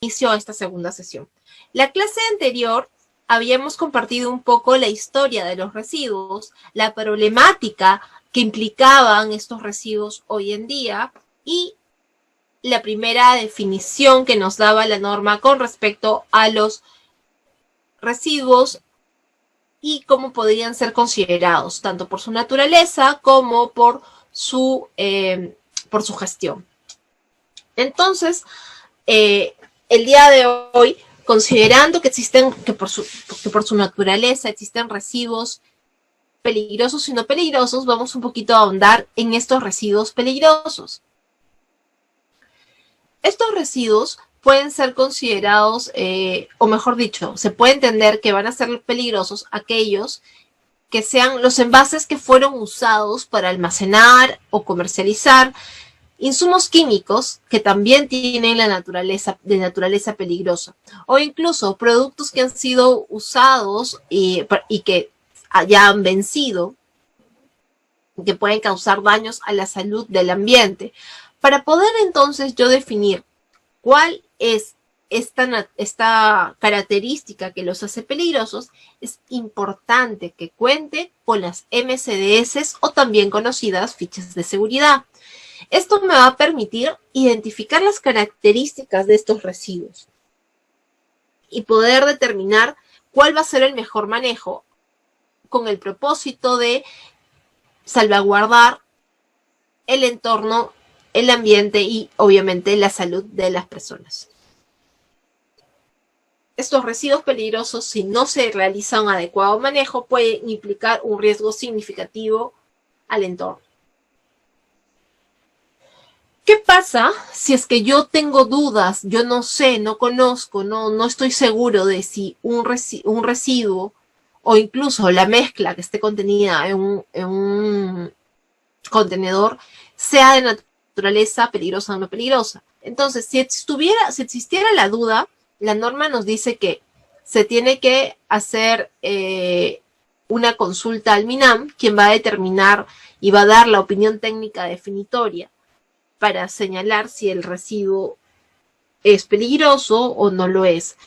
inicio a esta segunda sesión. La clase anterior habíamos compartido un poco la historia de los residuos, la problemática que implicaban estos residuos hoy en día y la primera definición que nos daba la norma con respecto a los residuos y cómo podrían ser considerados, tanto por su naturaleza como por su gestión. Entonces, el día de hoy, considerando que existen, que por su naturaleza existen residuos peligrosos y no peligrosos, vamos un poquito a ahondar en estos residuos peligrosos. Estos residuos pueden ser considerados, o mejor dicho, se puede entender que van a ser peligrosos aquellos que sean los envases que fueron usados para almacenar o comercializar insumos químicos que también tienen la naturaleza peligrosa, o incluso productos que han sido usados y que hayan vencido, que pueden causar daños a la salud del ambiente. Para poder entonces yo definir cuál es esta característica que los hace peligrosos, es importante que cuente con las MCDS o también conocidas fichas de seguridad. Esto me va a permitir identificar las características de estos residuos y poder determinar cuál va a ser el mejor manejo con el propósito de salvaguardar el entorno, el ambiente y obviamente la salud de las personas. Estos residuos peligrosos, si no se realiza un adecuado manejo, pueden implicar un riesgo significativo al entorno. ¿Qué pasa si es que yo tengo dudas, yo no sé, no conozco, no estoy seguro de si un residuo o incluso la mezcla que esté contenida en un contenedor sea de naturaleza peligrosa o no peligrosa? Entonces, si existiera la duda, la norma nos dice que se tiene que hacer una consulta al MINAM, quien va a determinar y va a dar la opinión técnica definitoria para señalar si el residuo es peligroso o no lo es.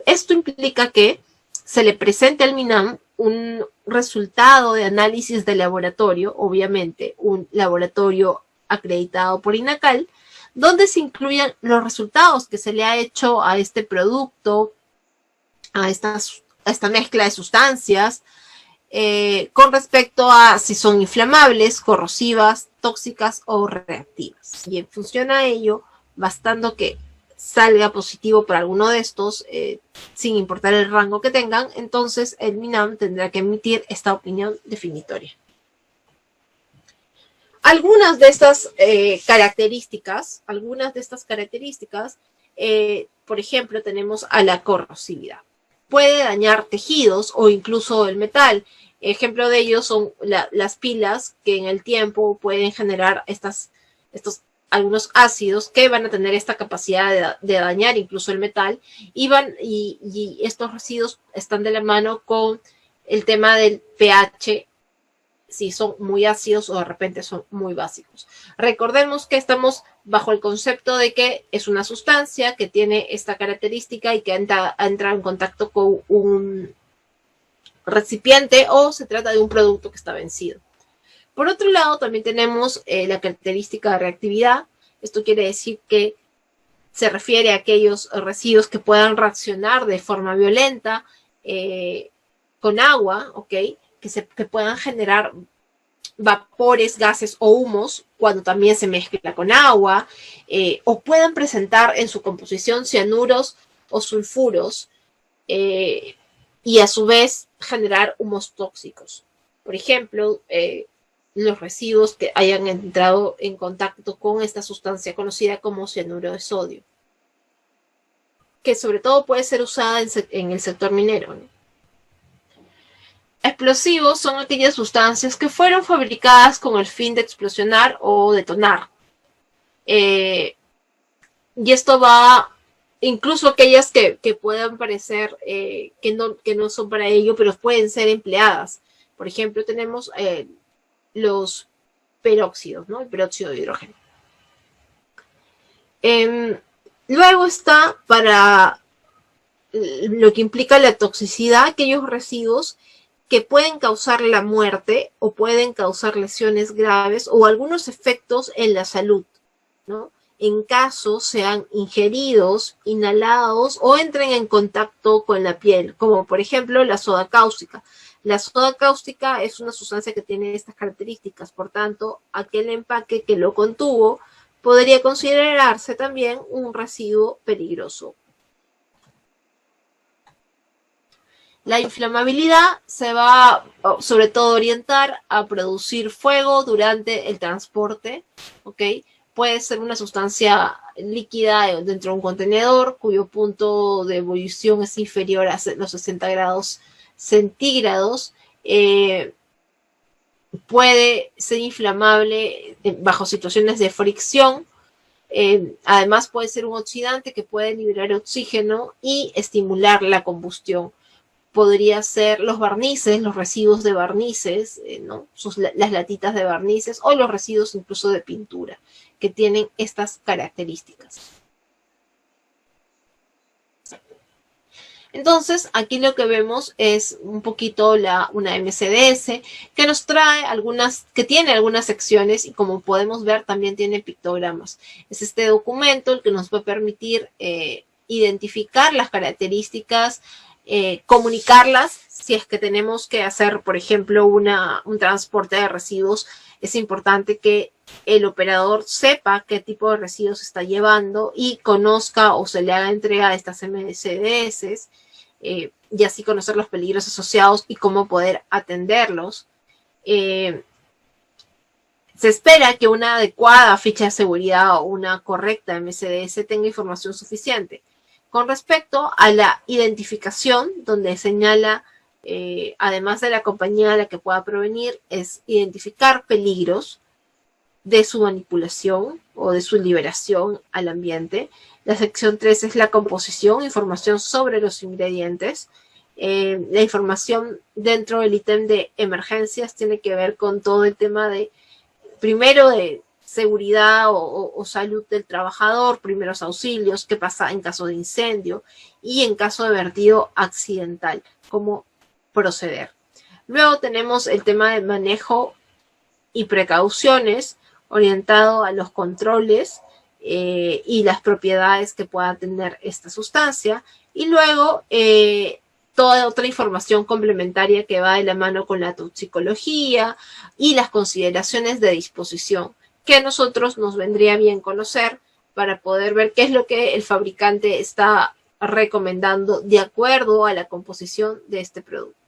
Esto implica que se le presente al MINAM un resultado de análisis de laboratorio, obviamente un laboratorio acreditado por INACAL, donde se incluyan los resultados que se le ha hecho a este producto, a esta mezcla de sustancias, con respecto a si son inflamables, corrosivas, tóxicas o reactivas. Y en función a ello, bastando que salga positivo para alguno de estos, sin importar el rango que tengan, entonces el MINAM tendrá que emitir esta opinión definitoria. Algunas de estas características, por ejemplo, tenemos a la corrosividad. Puede dañar tejidos o incluso el metal. Ejemplo de ellos son las pilas, que en el tiempo pueden generar algunos ácidos que van a tener esta capacidad de dañar incluso el metal, y estos residuos están de la mano con el tema del pH, si son muy ácidos o de repente son muy básicos. Recordemos que estamos bajo el concepto de que es una sustancia que tiene esta característica y que entra en contacto con un recipiente o se trata de un producto que está vencido. Por otro lado, también tenemos la característica de reactividad. Esto quiere decir que se refiere a aquellos residuos que puedan reaccionar de forma violenta con agua, ¿ok? Que puedan generar vapores, gases o humos cuando también se mezcla con agua, o puedan presentar en su composición cianuros o sulfuros, y a su vez generar humos tóxicos. Por ejemplo, los residuos que hayan entrado en contacto con esta sustancia conocida como cianuro de sodio, que sobre todo puede ser usada en el sector minero, ¿no? Explosivos son aquellas sustancias que fueron fabricadas con el fin de explosionar o detonar. Y esto va, incluso aquellas que puedan parecer que no son para ello, pero pueden ser empleadas. Por ejemplo, tenemos los peróxidos, ¿no? El peróxido de hidrógeno. Luego está para lo que implica la toxicidad, aquellos residuos que pueden causar la muerte o pueden causar lesiones graves o algunos efectos en la salud, ¿no? En caso sean ingeridos, inhalados o entren en contacto con la piel, como por ejemplo la soda cáustica. La soda cáustica es una sustancia que tiene estas características, por tanto, aquel empaque que lo contuvo podría considerarse también un residuo peligroso. La inflamabilidad se va sobre todo a orientar a producir fuego durante el transporte, ¿ok? Puede ser una sustancia líquida dentro de un contenedor cuyo punto de ebullición es inferior a los 60 grados centígrados. Puede ser inflamable bajo situaciones de fricción. Además puede ser un oxidante que puede liberar oxígeno y estimular la combustión. Podría ser los barnices, los residuos de barnices, ¿no? Las latitas de barnices o los residuos incluso de pintura que tienen estas características. Entonces, aquí lo que vemos es un poquito una MCDS que nos trae que tiene algunas secciones y como podemos ver también tiene pictogramas. Es este documento el que nos va a permitir identificar las características, comunicarlas. Si es que tenemos que hacer, por ejemplo, un transporte de residuos, es importante que el operador sepa qué tipo de residuos está llevando y conozca o se le haga entrega de estas MCDS, y así conocer los peligros asociados y cómo poder atenderlos. Se espera que una adecuada ficha de seguridad o una correcta MCDS tenga información suficiente. Con respecto a la identificación, donde señala, además de la compañía a la que pueda provenir, es identificar peligros de su manipulación o de su liberación al ambiente. La sección 3 es la composición, información sobre los ingredientes. La información dentro del ítem de emergencias tiene que ver con todo el tema de, primero, de seguridad o salud del trabajador, primeros auxilios, qué pasa en caso de incendio y en caso de vertido accidental, cómo proceder. Luego tenemos el tema de manejo y precauciones orientado a los controles y las propiedades que pueda tener esta sustancia. Y luego toda otra información complementaria que va de la mano con la toxicología y las consideraciones de disposición que a nosotros nos vendría bien conocer para poder ver qué es lo que el fabricante está recomendando de acuerdo a la composición de este producto.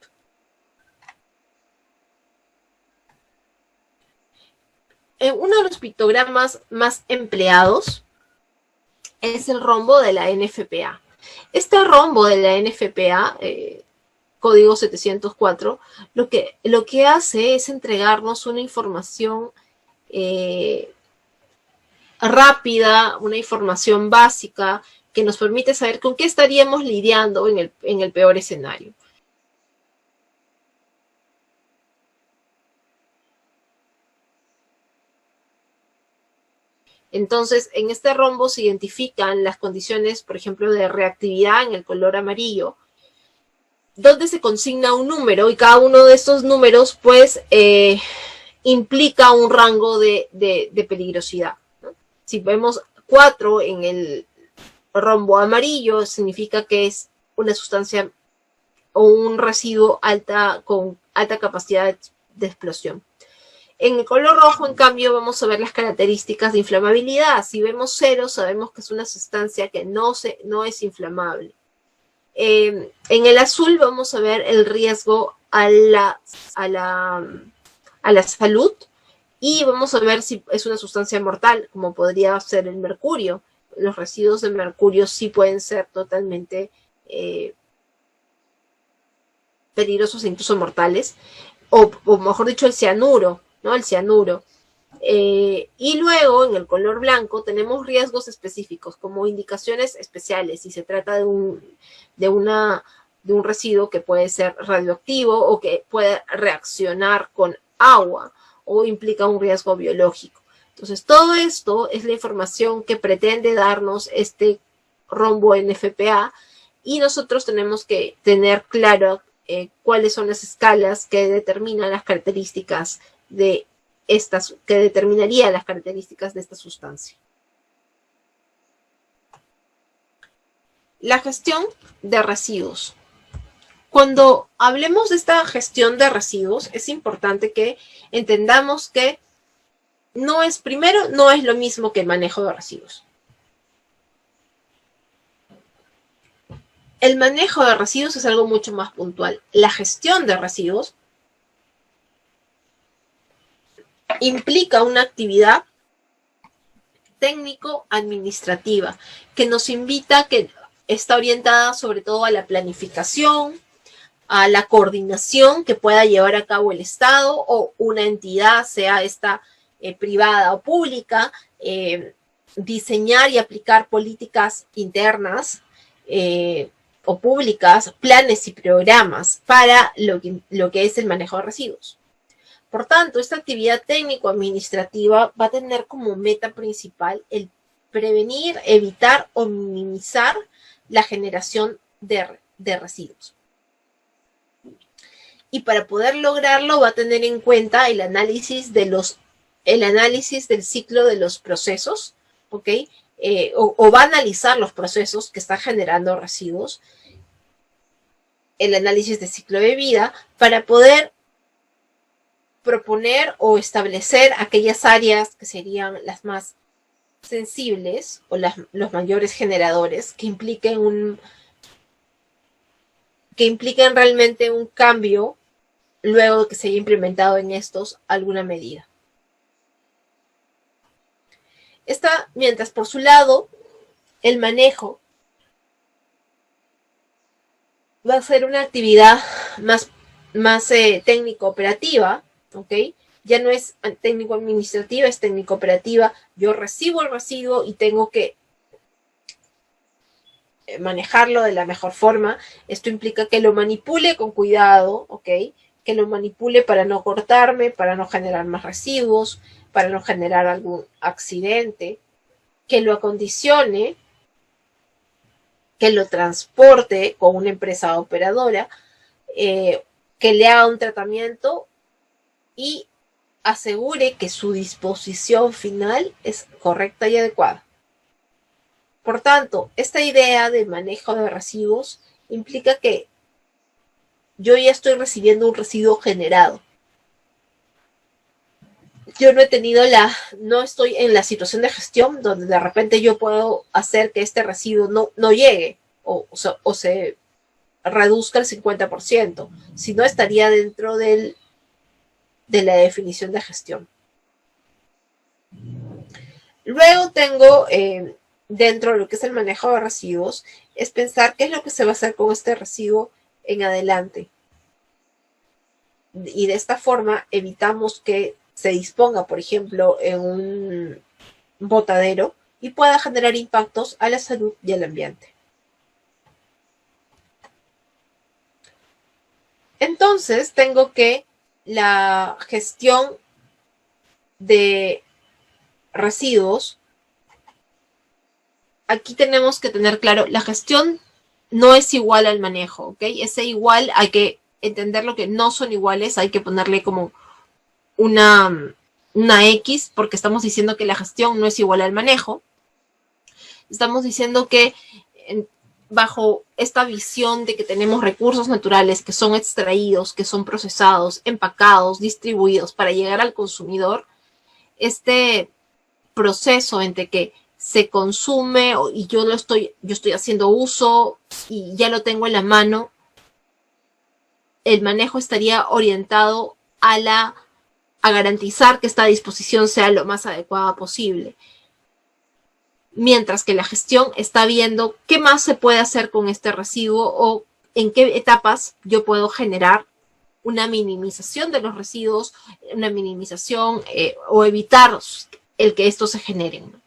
Uno de los pictogramas más empleados es el rombo de la NFPA. Este rombo de la NFPA, código 704, lo que hace es entregarnos una información rápida, una información básica que nos permite saber con qué estaríamos lidiando en el peor escenario. Entonces, en este rombo se identifican las condiciones, por ejemplo, de reactividad en el color amarillo, donde se consigna un número y cada uno de estos números, pues, implica un rango de peligrosidad, ¿no? Si vemos 4 en el rombo amarillo, significa que es una sustancia o un residuo con alta capacidad de explosión. En el color rojo, en cambio, vamos a ver las características de inflamabilidad. Si vemos 0, sabemos que es una sustancia que no es inflamable. En el azul vamos a ver el riesgo a la salud y vamos a ver si es una sustancia mortal, como podría ser el mercurio. Los residuos de mercurio sí pueden ser totalmente peligrosos e incluso mortales. O mejor dicho, el cianuro, ¿no? El cianuro. Y luego, en el color blanco, tenemos riesgos específicos, como indicaciones especiales, si se trata de un residuo que puede ser radioactivo o que puede reaccionar con agua o implica un riesgo biológico. Entonces, todo esto es la información que pretende darnos este rombo NFPA, y nosotros tenemos que tener claro cuáles son las escalas que determinan las características de estas, que determinaría las características de esta sustancia. La gestión de residuos. Cuando hablemos de esta gestión de residuos, es importante que entendamos que no es lo mismo que el manejo de residuos. El manejo de residuos es algo mucho más puntual. La gestión de residuos implica una actividad técnico-administrativa que nos invita, que está orientada sobre todo a la planificación, a la coordinación que pueda llevar a cabo el Estado o una entidad, sea esta privada o pública, diseñar y aplicar políticas internas o públicas, planes y programas para lo que es el manejo de residuos. Por tanto, esta actividad técnico-administrativa va a tener como meta principal el prevenir, evitar o minimizar la generación de residuos. Y para poder lograrlo va a tener en cuenta el análisis del ciclo de los procesos, ¿ok? O va a analizar los procesos que están generando residuos, el análisis de ciclo de vida, para poder proponer o establecer aquellas áreas que serían las más sensibles o los mayores generadores que impliquen realmente un cambio luego de que se haya implementado en estos alguna medida. Mientras por su lado, el manejo va a ser una actividad más técnico-operativa, ¿ok? Ya no es técnico-administrativa, es técnico-operativa. Yo recibo el residuo y tengo que manejarlo de la mejor forma. Esto implica que lo manipule con cuidado, ¿ok? Que lo manipule para no cortarme, para no generar más residuos, para no generar algún accidente, que lo acondicione, que lo transporte con una empresa operadora, que le haga un tratamiento y asegure que su disposición final es correcta y adecuada. Por tanto, esta idea de manejo de residuos implica que yo ya estoy recibiendo un residuo generado. Yo no estoy en la situación de gestión donde de repente yo puedo hacer que este residuo no llegue o se reduzca el 50%, si no estaría dentro de la definición de gestión. Luego tengo, dentro de lo que es el manejo de residuos, es pensar qué es lo que se va a hacer con este residuo en adelante. Y de esta forma evitamos que se disponga, por ejemplo, en un botadero y pueda generar impactos a la salud y al ambiente. Entonces, tengo que la gestión de residuos, aquí tenemos que tener claro, la gestión no es igual al manejo, ¿ok? Ese igual hay que entenderlo que no son iguales, hay que ponerle como una X, porque estamos diciendo que la gestión no es igual al manejo. Estamos diciendo que bajo esta visión de que tenemos recursos naturales que son extraídos, que son procesados, empacados, distribuidos para llegar al consumidor, este proceso entre que se consume y yo estoy haciendo uso y ya lo tengo en la mano, el manejo estaría orientado a garantizar que esta disposición sea lo más adecuada posible. Mientras que la gestión está viendo qué más se puede hacer con este residuo o en qué etapas yo puedo generar una minimización de los residuos, una minimización o evitar el que estos se generen.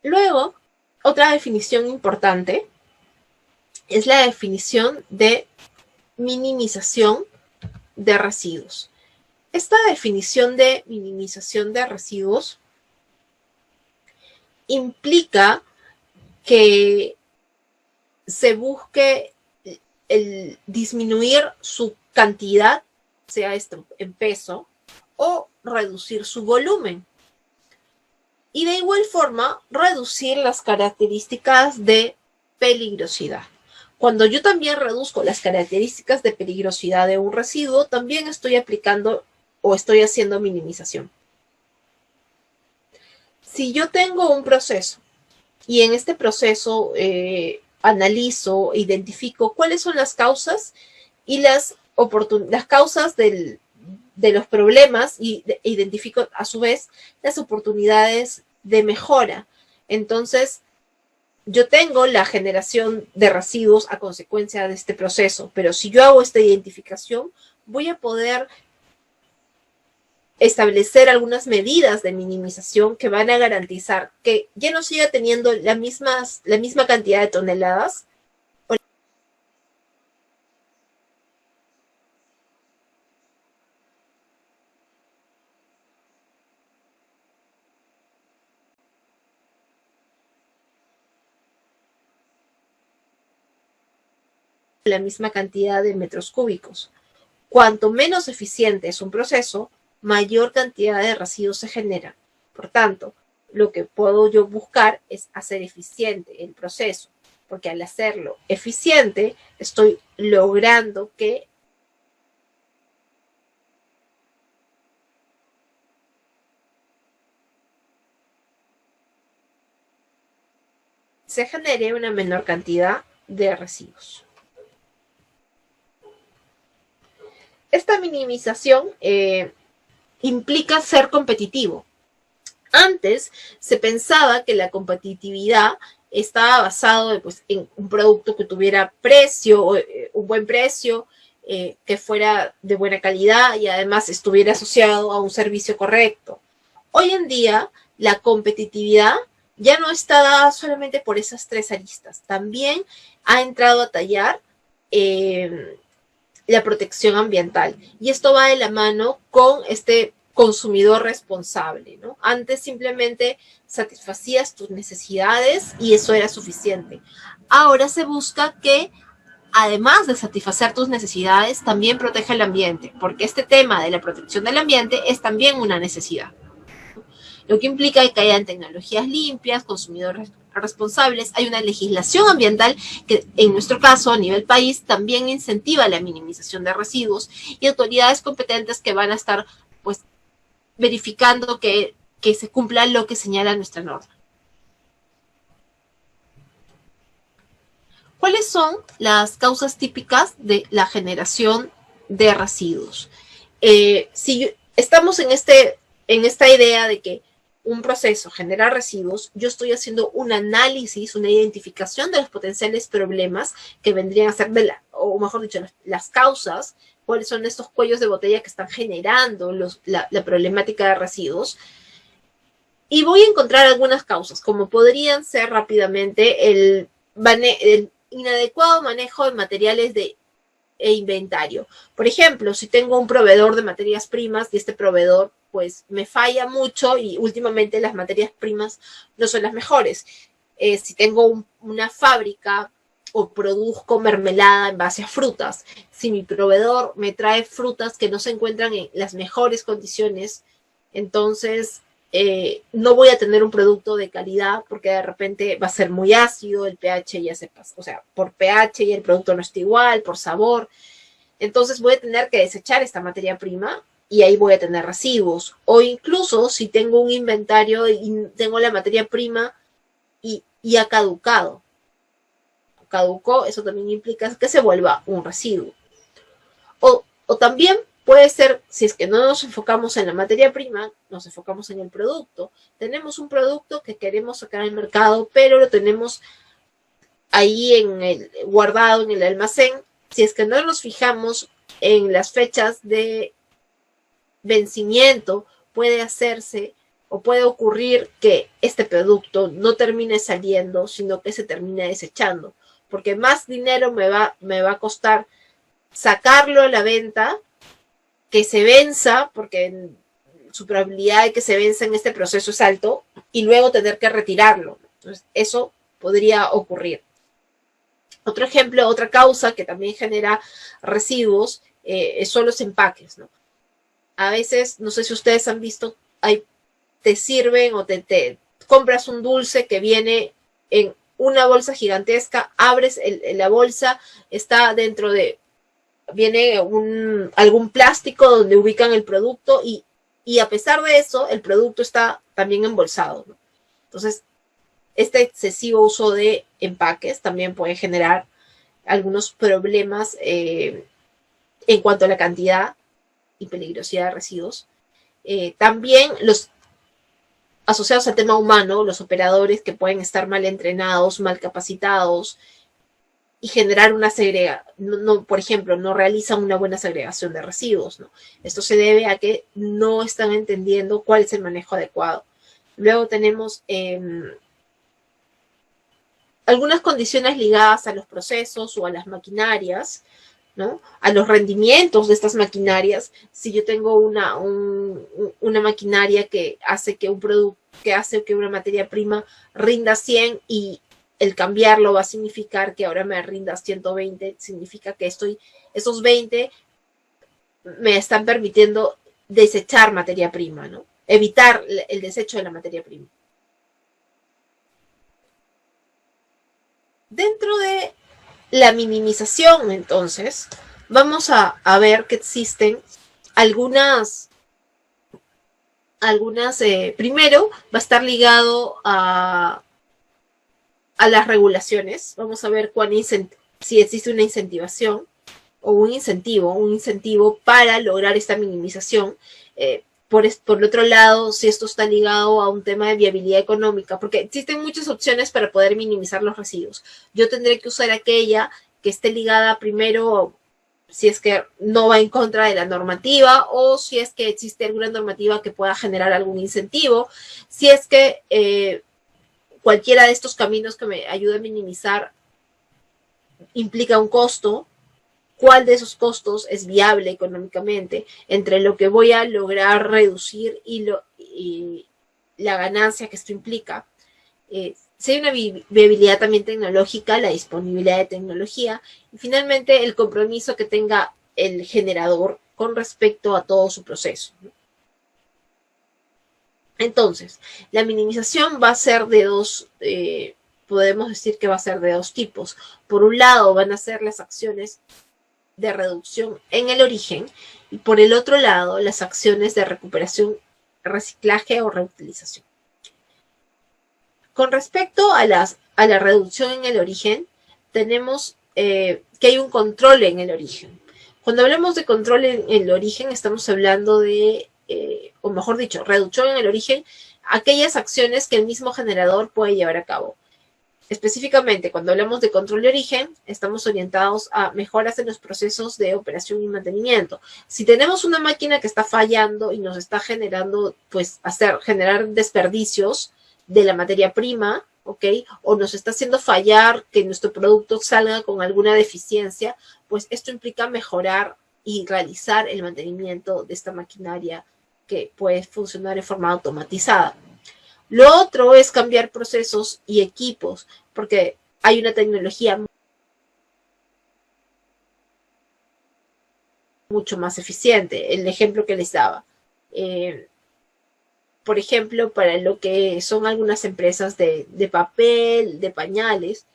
Luego, otra definición importante es la definición de minimización de residuos. Esta definición de minimización de residuos implica que se busque el disminuir su cantidad, sea esto en peso, o reducir su volumen. Y de igual forma, reducir las características de peligrosidad. Cuando yo también reduzco las características de peligrosidad de un residuo, también estoy aplicando o estoy haciendo minimización. Si yo tengo un proceso y en este proceso analizo, identifico cuáles son las causas y las causas de los problemas y identifico a su vez las oportunidades de mejora. Entonces, yo tengo la generación de residuos a consecuencia de este proceso, pero si yo hago esta identificación, voy a poder establecer algunas medidas de minimización que van a garantizar que ya no siga teniendo la misma cantidad de toneladas la misma cantidad de metros cúbicos. Cuanto menos eficiente es un proceso, mayor cantidad de residuos se genera. Por tanto, lo que puedo yo buscar es hacer eficiente el proceso, porque al hacerlo eficiente, estoy logrando que se genere una menor cantidad de residuos. Esta minimización implica ser competitivo. Antes se pensaba que la competitividad estaba basado pues, en un producto que tuviera precio, un buen precio, que fuera de buena calidad y además estuviera asociado a un servicio correcto. Hoy en día, la competitividad ya no está dada solamente por esas tres aristas. También ha entrado a tallar la protección ambiental. Y esto va de la mano con este consumidor responsable, ¿no? Antes simplemente satisfacías tus necesidades y eso era suficiente. Ahora se busca que, además de satisfacer tus necesidades, también proteja el ambiente, porque este tema de la protección del ambiente es también una necesidad. Lo que implica que hayan tecnologías limpias, consumidores responsables, hay una legislación ambiental que en nuestro caso a nivel país también incentiva la minimización de residuos y autoridades competentes que van a estar pues verificando que se cumpla lo que señala nuestra norma. ¿Cuáles son las causas típicas de la generación de residuos? Si estamos en esta idea de que un proceso genera residuos, yo estoy haciendo un análisis, una identificación de los potenciales problemas que vendrían a ser, o mejor dicho, las causas, cuáles son estos cuellos de botella que están generando la problemática de residuos. Y voy a encontrar algunas causas, como podrían ser rápidamente el inadecuado manejo de materiales e inventario. Por ejemplo, si tengo un proveedor de materias primas y este proveedor pues me falla mucho y últimamente las materias primas no son las mejores. Si tengo una fábrica o produzco mermelada en base a frutas, si mi proveedor me trae frutas que no se encuentran en las mejores condiciones, entonces no voy a tener un producto de calidad porque de repente va a ser muy ácido, el pH ya se pasa, o sea, por pH y el producto no está igual, por sabor. Entonces voy a tener que desechar esta materia prima y ahí voy a tener residuos. O incluso si tengo un inventario y tengo la materia prima y ha caducado. Caducó, eso también implica que se vuelva un residuo. O también puede ser, si es que no nos enfocamos en la materia prima, nos enfocamos en el producto. Tenemos un producto que queremos sacar al mercado, pero lo tenemos ahí guardado en el almacén. Si es que no nos fijamos en las fechas de vencimiento, puede hacerse o puede ocurrir que este producto no termine saliendo, sino que se termine desechando, porque más dinero me va a costar sacarlo a la venta que se venza, porque su probabilidad de que se venza en este proceso es alto, y luego tener que retirarlo. Entonces, eso podría ocurrir. Otro ejemplo, otra causa que también genera residuos son los empaques, ¿no? A veces, no sé si ustedes han visto, te sirven o te compras un dulce que viene en una bolsa gigantesca, abres la bolsa, está dentro de, viene algún plástico donde ubican el producto y a pesar de eso, el producto está también embolsado, ¿no? Entonces, este excesivo uso de empaques también puede generar algunos problemas en cuanto a la cantidad y peligrosidad de residuos. También los asociados al tema humano, los operadores que pueden estar mal entrenados, mal capacitados y generar una segregación, por ejemplo, no realizan una buena segregación de residuos, ¿no? Esto se debe a que no están entendiendo cuál es el manejo adecuado. Luego tenemos algunas condiciones ligadas a los procesos o a las maquinarias, ¿no? A los rendimientos de estas maquinarias. Si yo tengo una maquinaria que hace que un producto, que hace que una materia prima rinda 100 y el cambiarlo va a significar que ahora me rinda 120, significa que esos 20 me están permitiendo desechar materia prima, ¿no? Evitar el desecho de la materia prima. Dentro de la minimización, entonces, vamos a ver que existen algunas primero va a estar ligado a las regulaciones. Vamos a ver si existe una incentivación o un incentivo para lograr esta minimización. Por el otro lado, si esto está ligado a un tema de viabilidad económica, porque existen muchas opciones para poder minimizar los residuos. Yo tendré que usar aquella que esté ligada primero, si es que no va en contra de la normativa o si es que existe alguna normativa que pueda generar algún incentivo, si es que cualquiera de estos caminos que me ayude a minimizar implica un costo, cuál de esos costos es viable económicamente entre lo que voy a lograr reducir y la ganancia que esto implica. Si hay una viabilidad también tecnológica, la disponibilidad de tecnología y finalmente el compromiso que tenga el generador con respecto a todo su proceso. Entonces, la minimización va a ser de podemos decir que va a ser de dos tipos. Por un lado, van a ser las acciones de reducción en el origen y por el otro lado las acciones de recuperación, reciclaje o reutilización. Con respecto a la reducción en el origen, tenemos que hay un control en el origen. Cuando hablamos de control en el origen, estamos hablando de, o mejor dicho, reducción en el origen, aquellas acciones que el mismo generador puede llevar a cabo. Específicamente, cuando hablamos de control de origen, estamos orientados a mejoras en los procesos de operación y mantenimiento. Si tenemos una máquina que está fallando y nos está generando, pues, generar desperdicios de la materia prima, ¿ok? O nos está haciendo fallar que nuestro producto salga con alguna deficiencia, pues esto implica mejorar y realizar el mantenimiento de esta maquinaria que puede funcionar de forma automatizada. Lo otro es cambiar procesos y equipos, porque hay una tecnología mucho más eficiente. El ejemplo que les daba. Por ejemplo, para lo que son algunas empresas de papel, de pañales,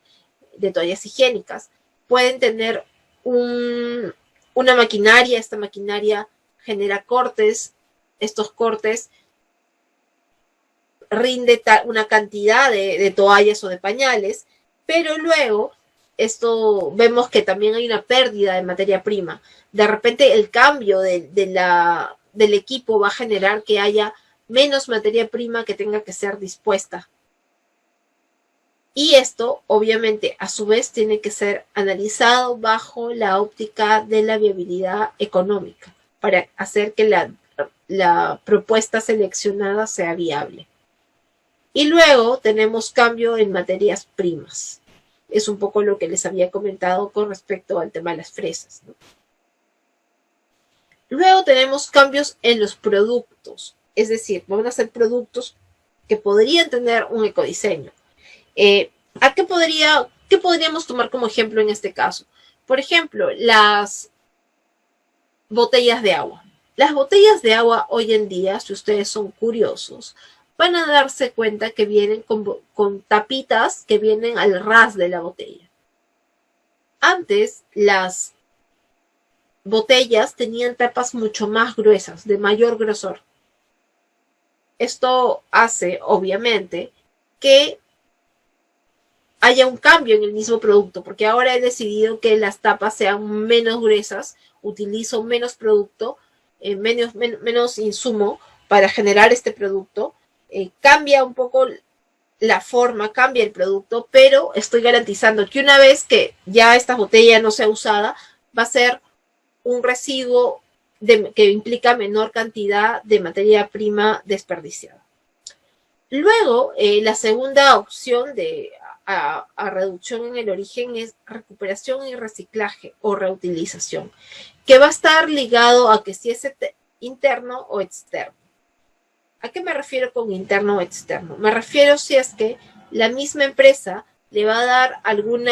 de toallas higiénicas, pueden tener una maquinaria. Esta maquinaria genera cortes. Estos cortes rinde una cantidad de toallas o de pañales, pero luego vemos que también hay una pérdida de materia prima. De repente el cambio del equipo va a generar que haya menos materia prima que tenga que ser dispuesta. Y esto, obviamente, a su vez tiene que ser analizado bajo la óptica de la viabilidad económica para hacer que la propuesta seleccionada sea viable. Y luego tenemos cambio en materias primas. Es un poco lo que les había comentado con respecto al tema de las fresas, ¿no? Luego tenemos cambios en los productos, es decir, van a ser productos que podrían tener un ecodiseño. ¿Qué podríamos tomar como ejemplo en este caso? Por ejemplo, las botellas de agua. Las botellas de agua hoy en día, si ustedes son curiosos, van a darse cuenta que vienen con tapitas que vienen al ras de la botella. Antes, las botellas tenían tapas mucho más gruesas, de mayor grosor. Esto hace, obviamente, que haya un cambio en el mismo producto, porque ahora he decidido que las tapas sean menos gruesas, utilizo menos producto, menos insumo para generar este producto, cambia un poco la forma, cambia el producto, pero estoy garantizando que una vez que ya esta botella no sea usada, va a ser un residuo que implica menor cantidad de materia prima desperdiciada. Luego, la segunda opción a reducción en el origen es recuperación y reciclaje o reutilización, que va a estar ligado a que si es interno o externo. ¿A qué me refiero con interno o externo? Me refiero si es que la misma empresa le va a dar algún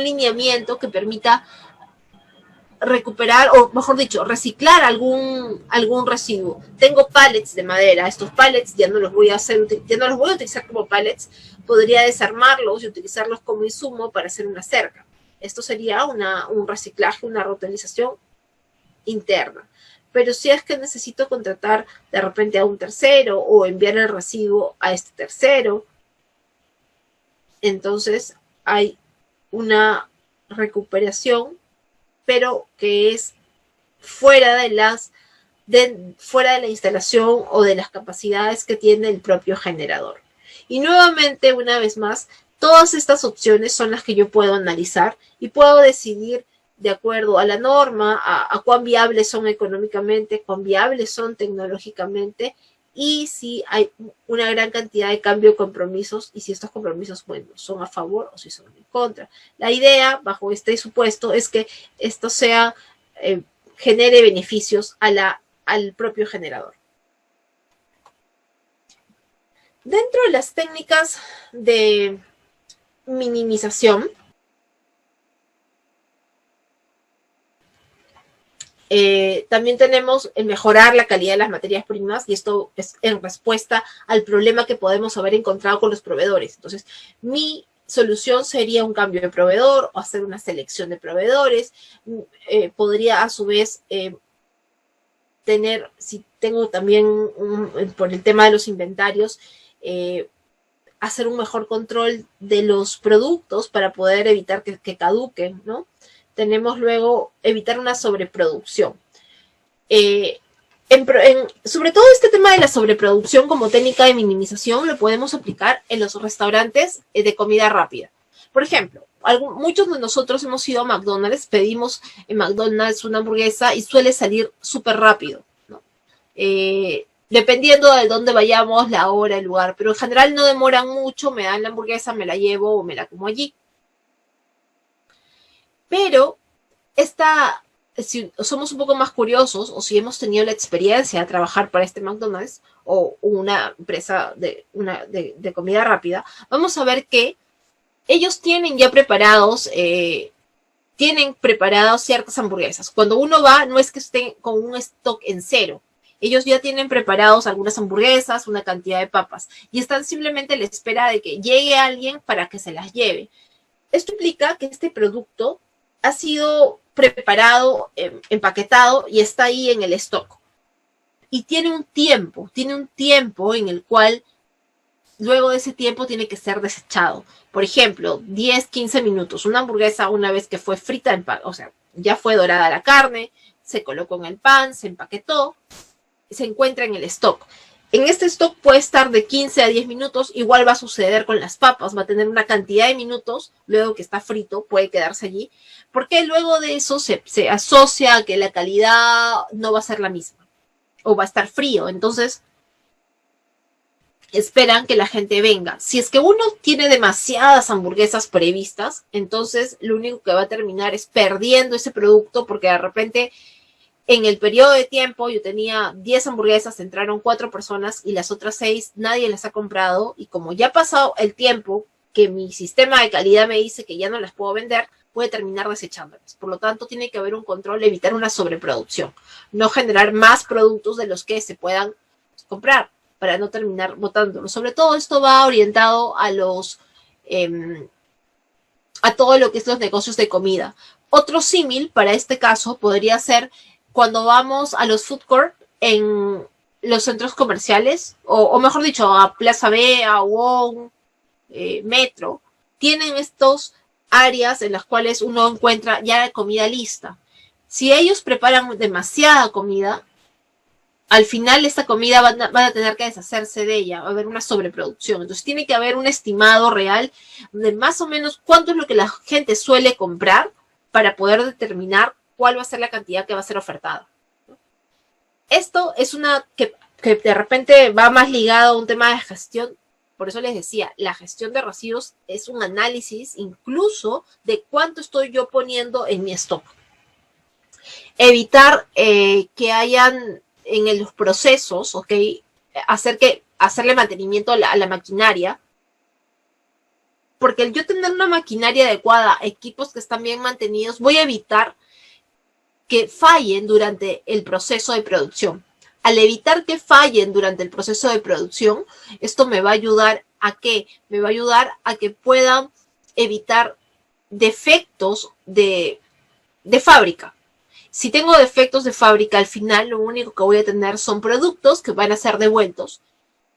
lineamiento que permita recuperar, o mejor dicho, reciclar algún residuo. Tengo pallets de madera, estos pallets ya no los voy a utilizar como pallets, podría desarmarlos y utilizarlos como insumo para hacer una cerca. Esto sería un reciclaje, una reutilización interna. Pero si es que necesito contratar de repente a un tercero o enviar el residuo a este tercero, entonces hay una recuperación, pero que es fuera de la instalación o de las capacidades que tiene el propio generador. Y nuevamente, una vez más, todas estas opciones son las que yo puedo analizar y puedo decidir de acuerdo a la norma, a cuán viables son económicamente, cuán viables son tecnológicamente, y si hay una gran cantidad de cambio de compromisos, y si estos compromisos, bueno, son a favor o si son en contra. La idea, bajo este supuesto, es que esto genere beneficios al propio generador. Dentro de las técnicas de minimización, también tenemos el mejorar la calidad de las materias primas, y esto es en respuesta al problema que podemos haber encontrado con los proveedores. Entonces, mi solución sería un cambio de proveedor o hacer una selección de proveedores. Podría a su vez si tengo también por el tema de los inventarios, hacer un mejor control de los productos para poder evitar que caduquen, ¿no? Tenemos luego evitar una sobreproducción. Sobre todo este tema de la sobreproducción como técnica de minimización lo podemos aplicar en los restaurantes de comida rápida. Por ejemplo, muchos de nosotros hemos ido a McDonald's, pedimos en McDonald's una hamburguesa y suele salir súper rápido, ¿no? Dependiendo de dónde vayamos, la hora, el lugar, pero en general no demoran mucho, me dan la hamburguesa, me la llevo o me la como allí. Pero si somos un poco más curiosos o si hemos tenido la experiencia de trabajar para este McDonald's o una empresa de comida rápida, vamos a ver que ellos tienen ya preparados ciertas hamburguesas. Cuando uno va, no es que estén con un stock en cero. Ellos ya tienen preparados algunas hamburguesas, una cantidad de papas, y están simplemente a la espera de que llegue alguien para que se las lleve. Esto implica que este producto ha sido preparado, empaquetado y está ahí en el stock. Y tiene un tiempo en el cual luego de ese tiempo tiene que ser desechado. Por ejemplo, 10, 15 minutos. Una hamburguesa, una vez que fue frita, o sea, ya fue dorada la carne, se colocó en el pan, se empaquetó, se encuentra en el stock. En este stock puede estar de 15 a 10 minutos, igual va a suceder con las papas, va a tener una cantidad de minutos, luego que está frito, puede quedarse allí, porque luego de eso se asocia a que la calidad no va a ser la misma, o va a estar frío. Entonces, esperan que la gente venga. Si es que uno tiene demasiadas hamburguesas previstas, entonces lo único que va a terminar es perdiendo ese producto, porque de repente en el periodo de tiempo yo tenía 10 hamburguesas, entraron 4 personas y las otras 6 nadie las ha comprado, y como ya ha pasado el tiempo que mi sistema de calidad me dice que ya no las puedo vender, puede terminar desechándolas. Por lo tanto, tiene que haber un control, evitar una sobreproducción, no generar más productos de los que se puedan comprar para no terminar botándolos. Sobre todo esto va orientado a a todo lo que es los negocios de comida. Otro símil para este caso podría ser cuando vamos a los food court en los centros comerciales, o mejor dicho, a Plaza B, a Wong, Metro, tienen estos áreas en las cuales uno encuentra ya la comida lista. Si ellos preparan demasiada comida, al final esta comida van a tener que deshacerse de ella, va a haber una sobreproducción. Entonces tiene que haber un estimado real de más o menos cuánto es lo que la gente suele comprar para poder determinar cuál va a ser la cantidad que va a ser ofertada. Esto es una que de repente va más ligado a un tema de gestión. Por eso les decía, la gestión de residuos es un análisis incluso de cuánto estoy yo poniendo en mi stock. Evitar que hayan en los procesos, ¿ok? Hacerle mantenimiento a la maquinaria, porque el yo tener una maquinaria adecuada, equipos que están bien mantenidos, voy a evitar que fallen durante el proceso de producción. Al evitar que fallen durante el proceso de producción, esto me va a ayudar a ¿qué? Me va a ayudar a que puedan evitar defectos de fábrica. Si tengo defectos de fábrica, al final lo único que voy a tener son productos que van a ser devueltos,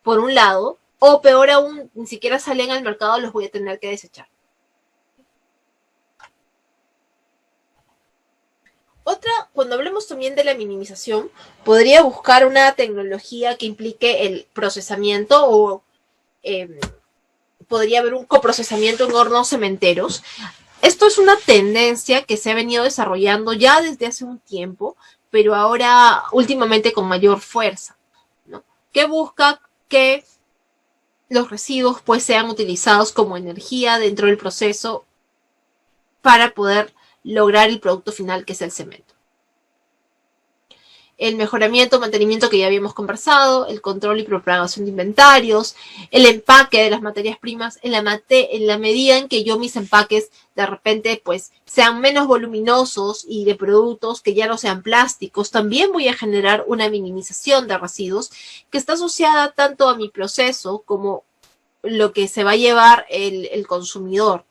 por un lado, o peor aún, ni siquiera salen al mercado, los voy a tener que desechar. Otra, cuando hablemos también de la minimización, podría buscar una tecnología que implique el procesamiento o podría haber un coprocesamiento en hornos cementeros. Esto es una tendencia que se ha venido desarrollando ya desde hace un tiempo, pero ahora últimamente con mayor fuerza, ¿no? Que busca que los residuos pues sean utilizados como energía dentro del proceso para poder lograr el producto final, que es el cemento. El mejoramiento, mantenimiento que ya habíamos conversado, el control y propagación de inventarios, el empaque de las materias primas, en la medida en que yo mis empaques de repente pues sean menos voluminosos y de productos que ya no sean plásticos, también voy a generar una minimización de residuos que está asociada tanto a mi proceso como lo que se va a llevar el consumidor.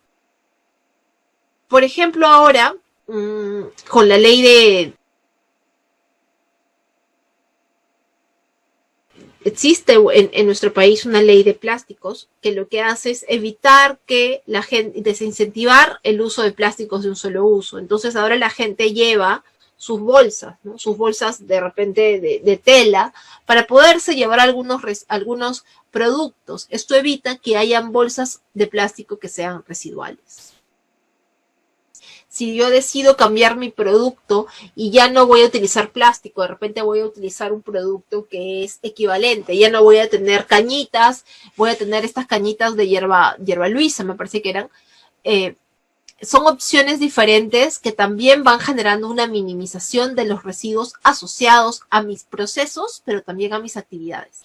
Por ejemplo, ahora, con la ley de... Existe en nuestro país una ley de plásticos que lo que hace es evitar que la gente, desincentivar el uso de plásticos de un solo uso. Entonces ahora la gente lleva sus bolsas, ¿no? Sus bolsas de repente de tela para poderse llevar algunos productos. Esto evita que hayan bolsas de plástico que sean residuales. Si yo decido cambiar mi producto y ya no voy a utilizar plástico, de repente voy a utilizar un producto que es equivalente, ya no voy a tener cañitas, voy a tener estas cañitas de hierba luisa, me parece que eran, son opciones diferentes que también van generando una minimización de los residuos asociados a mis procesos, pero también a mis actividades.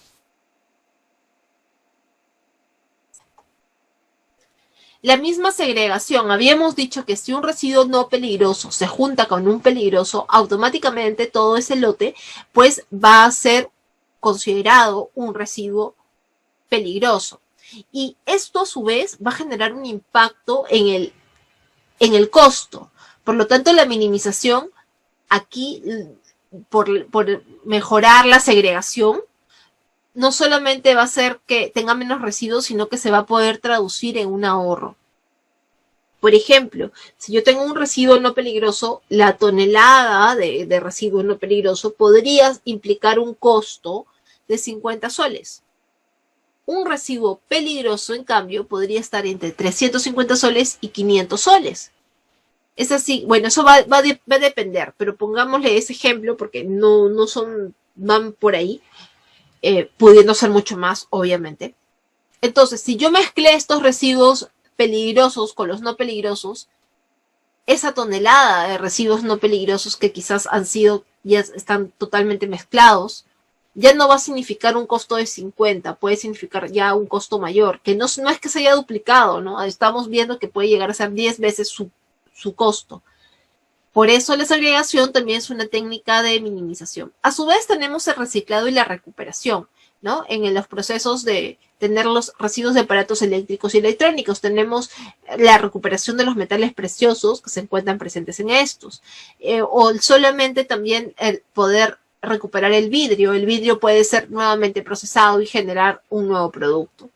La misma segregación, habíamos dicho que si un residuo no peligroso se junta con un peligroso, automáticamente todo ese lote pues va a ser considerado un residuo peligroso. Y esto a su vez va a generar un impacto en el costo. Por lo tanto, la minimización aquí, por mejorar la segregación, no solamente va a hacer que tenga menos residuos, sino que se va a poder traducir en un ahorro. Por ejemplo, si yo tengo un residuo no peligroso, la tonelada de residuo no peligroso podría implicar un costo de 50 soles. Un residuo peligroso, en cambio, podría estar entre 350 soles y 500 soles. Es así, bueno, eso va a depender, pero pongámosle ese ejemplo porque no van por ahí. Pudiendo ser mucho más, obviamente. Entonces, si yo mezclé estos residuos peligrosos con los no peligrosos, esa tonelada de residuos no peligrosos que quizás ya están totalmente mezclados, ya no va a significar un costo de 50, puede significar ya un costo mayor, que no es que se haya duplicado, ¿no? Estamos viendo que puede llegar a ser 10 veces su costo. Por eso la segregación también es una técnica de minimización. A su vez tenemos el reciclado y la recuperación, ¿no? En los procesos de tener los residuos de aparatos eléctricos y electrónicos, tenemos la recuperación de los metales preciosos que se encuentran presentes en estos, o solamente también el poder recuperar el vidrio. El vidrio puede ser nuevamente procesado y generar un nuevo producto.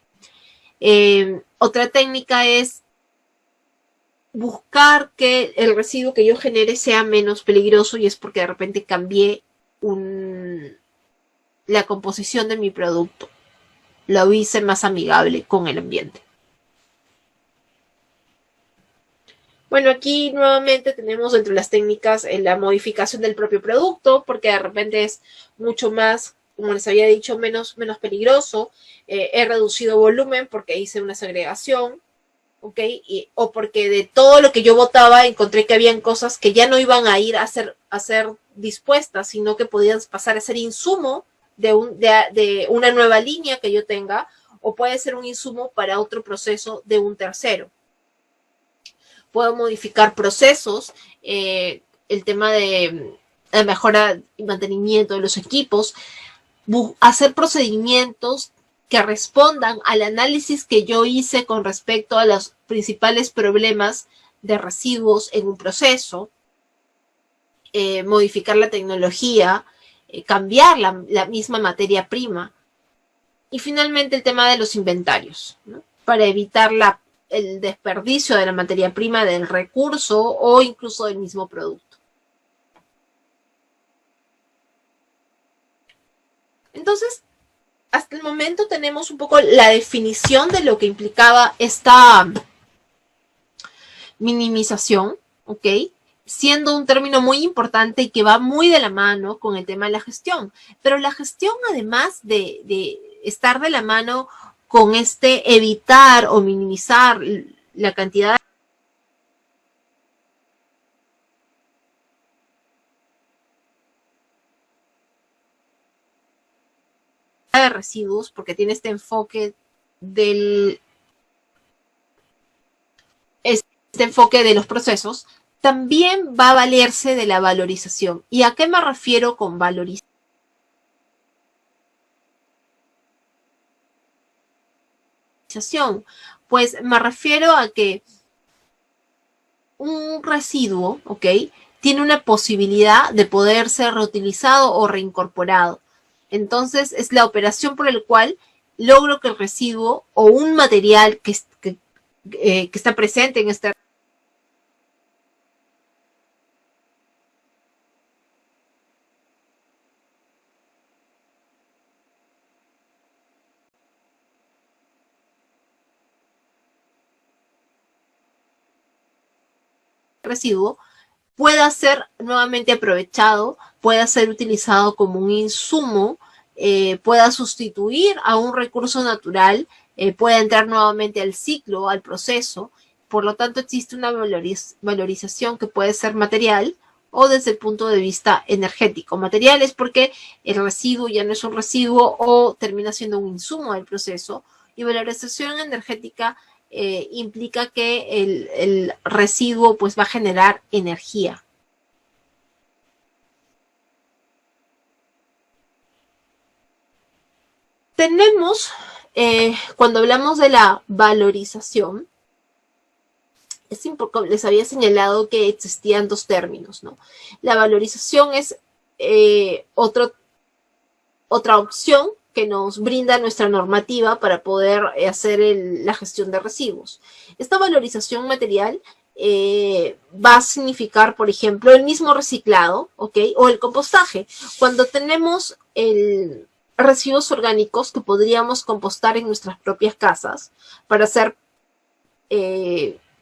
Otra técnica es buscar que el residuo que yo genere sea menos peligroso, y es porque de repente cambié la composición de mi producto. Lo hice más amigable con el ambiente. Bueno, aquí nuevamente tenemos entre las técnicas la modificación del propio producto, porque de repente es mucho más, como les había dicho, menos peligroso. He reducido volumen porque hice una segregación. ¿Ok? O porque de todo lo que yo botaba encontré que habían cosas que ya no iban a ir a ser dispuestas, sino que podían pasar a ser insumo de una nueva línea que yo tenga, o puede ser un insumo para otro proceso de un tercero. Puedo modificar procesos, el tema de la mejora y mantenimiento de los equipos, hacer procedimientos que respondan al análisis que yo hice con respecto a los principales problemas de residuos en un proceso, modificar la tecnología, cambiar la misma materia prima. Y finalmente el tema de los inventarios, ¿no? Para evitar el desperdicio de la materia prima, del recurso o incluso del mismo producto. Entonces, hasta el momento tenemos un poco la definición de lo que implicaba esta minimización, ¿ok? Siendo un término muy importante y que va muy de la mano con el tema de la gestión. Pero la gestión, además de estar de la mano con evitar o minimizar la cantidad de residuos, porque tiene este enfoque de los procesos, también va a valerse de la valorización. ¿Y a qué me refiero con valorización? Pues me refiero a que un residuo, ¿ok? Tiene una posibilidad de poder ser reutilizado o reincorporado. Entonces, es la operación por la cual logro que el residuo o un material que está presente en este residuo pueda ser nuevamente aprovechado, pueda ser utilizado como un insumo, pueda sustituir a un recurso natural, pueda entrar nuevamente al ciclo, al proceso. Por lo tanto, existe una valorización que puede ser material o desde el punto de vista energético. Material es porque el residuo ya no es un residuo o termina siendo un insumo del proceso, y valorización energética implica que el residuo pues va a generar energía. Tenemos, cuando hablamos de la valorización, les había señalado que existían dos términos, ¿no? La valorización es otra opción que nos brinda nuestra normativa para poder hacer la gestión de residuos. Esta valorización material va a significar, por ejemplo, el mismo reciclado, ¿ok? O el compostaje. Cuando tenemos residuos orgánicos que podríamos compostar en nuestras propias casas para hacer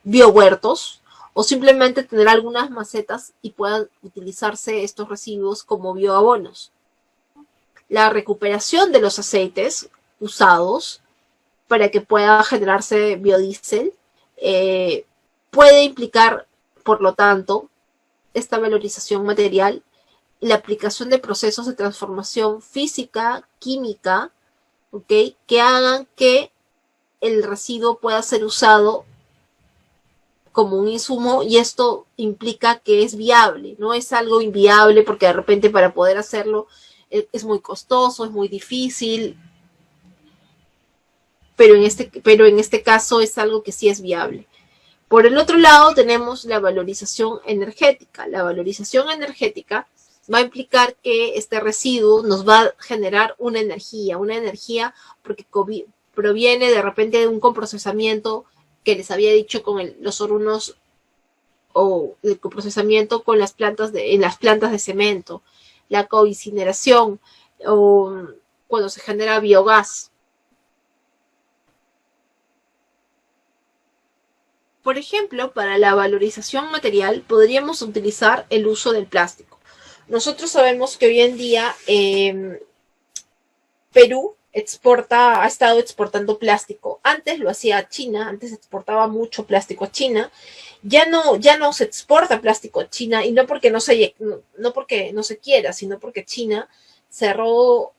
biohuertos, o simplemente tener algunas macetas y puedan utilizarse estos residuos como bioabonos. La recuperación de los aceites usados para que pueda generarse biodiesel. Puede implicar, por lo tanto, esta valorización material, la aplicación de procesos de transformación física, química, ¿okay?, que hagan que el residuo pueda ser usado como un insumo, y esto implica que es viable, no es algo inviable porque de repente para poder hacerlo es muy costoso, es muy difícil, pero en este caso es algo que sí es viable. Por el otro lado tenemos la valorización energética. La valorización energética va a implicar que este residuo nos va a generar una energía porque proviene de repente de un coprocesamiento que les había dicho con los hornos, o el coprocesamiento con en las plantas de cemento, la coincineración, o cuando se genera biogás. Por ejemplo, para la valorización material podríamos utilizar el uso del plástico. Nosotros sabemos que hoy en día Perú ha estado exportando plástico. Antes lo hacía China, antes exportaba mucho plástico a China. Ya no se exporta plástico a China, y no porque no se quiera, sino porque China cerró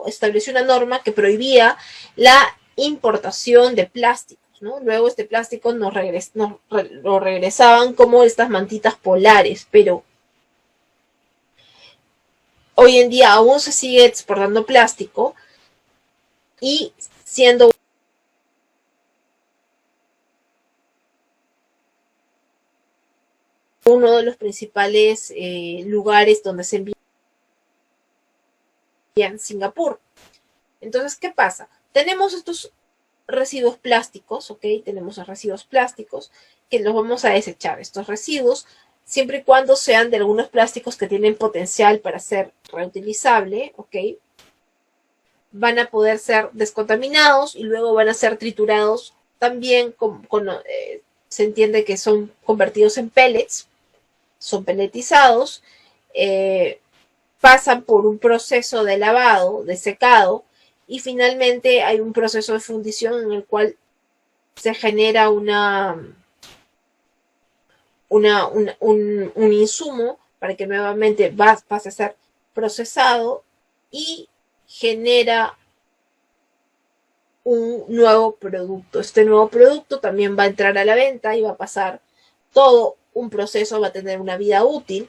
estableció una norma que prohibía la importación de plásticos, ¿no? Luego este plástico lo regresaban como estas mantitas polares, pero hoy en día aún se sigue exportando plástico, y siendo uno de los principales lugares donde se envía en Singapur. Entonces, ¿qué pasa? Tenemos estos residuos plásticos, ¿ok? Tenemos los residuos plásticos que los vamos a desechar. Estos residuos, siempre y cuando sean de algunos plásticos que tienen potencial para ser reutilizable, ¿ok?, van a poder ser descontaminados y luego van a ser triturados también. Se entiende que son convertidos en pellets, son pelletizados, pasan por un proceso de lavado, de secado, y finalmente hay un proceso de fundición en el cual se genera un insumo para que nuevamente pase a ser procesado y genera un nuevo producto. Este nuevo producto también va a entrar a la venta y va a pasar todo un proceso, va a tener una vida útil.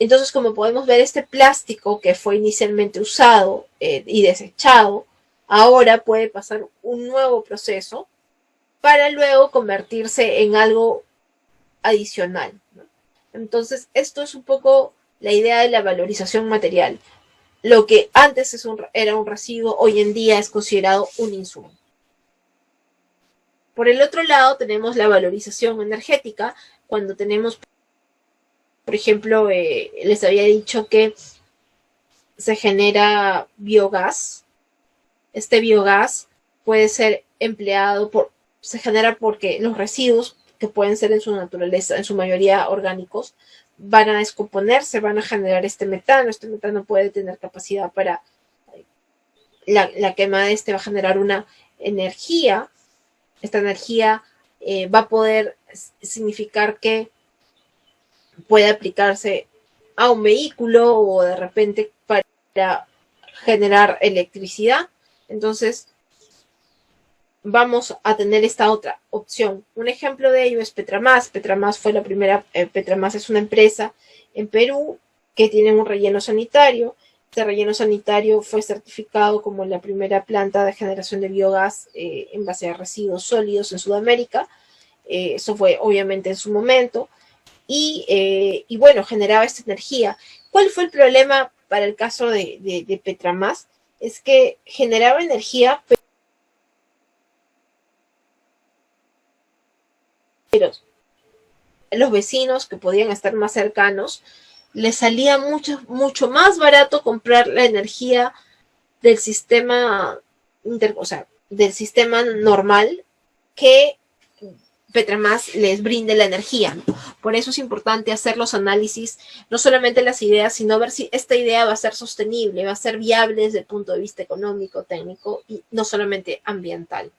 Entonces, como podemos ver, este plástico que fue inicialmente usado y desechado, ahora puede pasar un nuevo proceso para luego convertirse en algo adicional, ¿no? Entonces, esto es un poco la idea de la valorización material. Lo que antes era un residuo, hoy en día es considerado un insumo. Por el otro lado, tenemos la valorización energética, cuando tenemos, por ejemplo, les había dicho que se genera biogás. Este biogás puede ser empleado se genera porque los residuos, que pueden ser en su naturaleza, en su mayoría orgánicos, van a descomponerse, van a generar este metano. Este metano puede tener capacidad para la quema de va a generar una energía. Esta energía va a poder significar que puede aplicarse a un vehículo, o de repente para generar electricidad. Entonces vamos a tener esta otra opción. Un ejemplo de ello es Petromás. Petromás fue la primera. Petromás es una empresa en Perú que tiene un relleno sanitario. Este relleno sanitario fue certificado como la primera planta de generación de biogás en base a residuos sólidos en Sudamérica. Eso fue obviamente en su momento. Y bueno, generaba esta energía. ¿Cuál fue el problema para el caso de Petromás? Es que generaba energía, pero los vecinos que podían estar más cercanos, les salía mucho más barato comprar la energía del sistema, del sistema normal, que Petromás les brinde la energía, ¿no? Por eso es importante hacer los análisis, no solamente las ideas, sino ver si esta idea va a ser sostenible, va a ser viable desde el punto de vista económico, técnico y no solamente ambiental.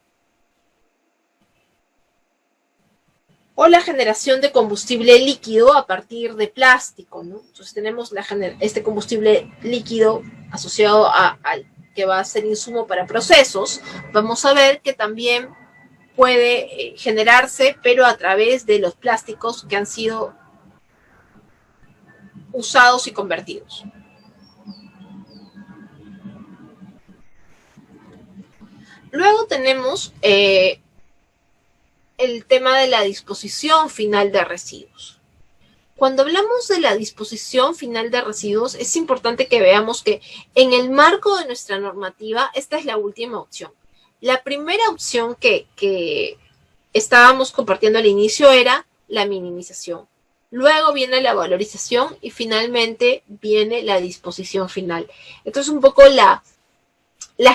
O la generación de combustible líquido a partir de plástico, ¿no? Entonces tenemos este combustible líquido asociado al que va a ser insumo para procesos. Vamos a ver que también puede generarse, pero a través de los plásticos que han sido usados y convertidos. Luego tenemos el tema de la disposición final de residuos. Cuando hablamos de la disposición final de residuos, es importante que veamos que en el marco de nuestra normativa, esta es la última opción. La primera opción que estábamos compartiendo al inicio era la minimización. Luego viene la valorización y finalmente viene la disposición final. Esto es un poco la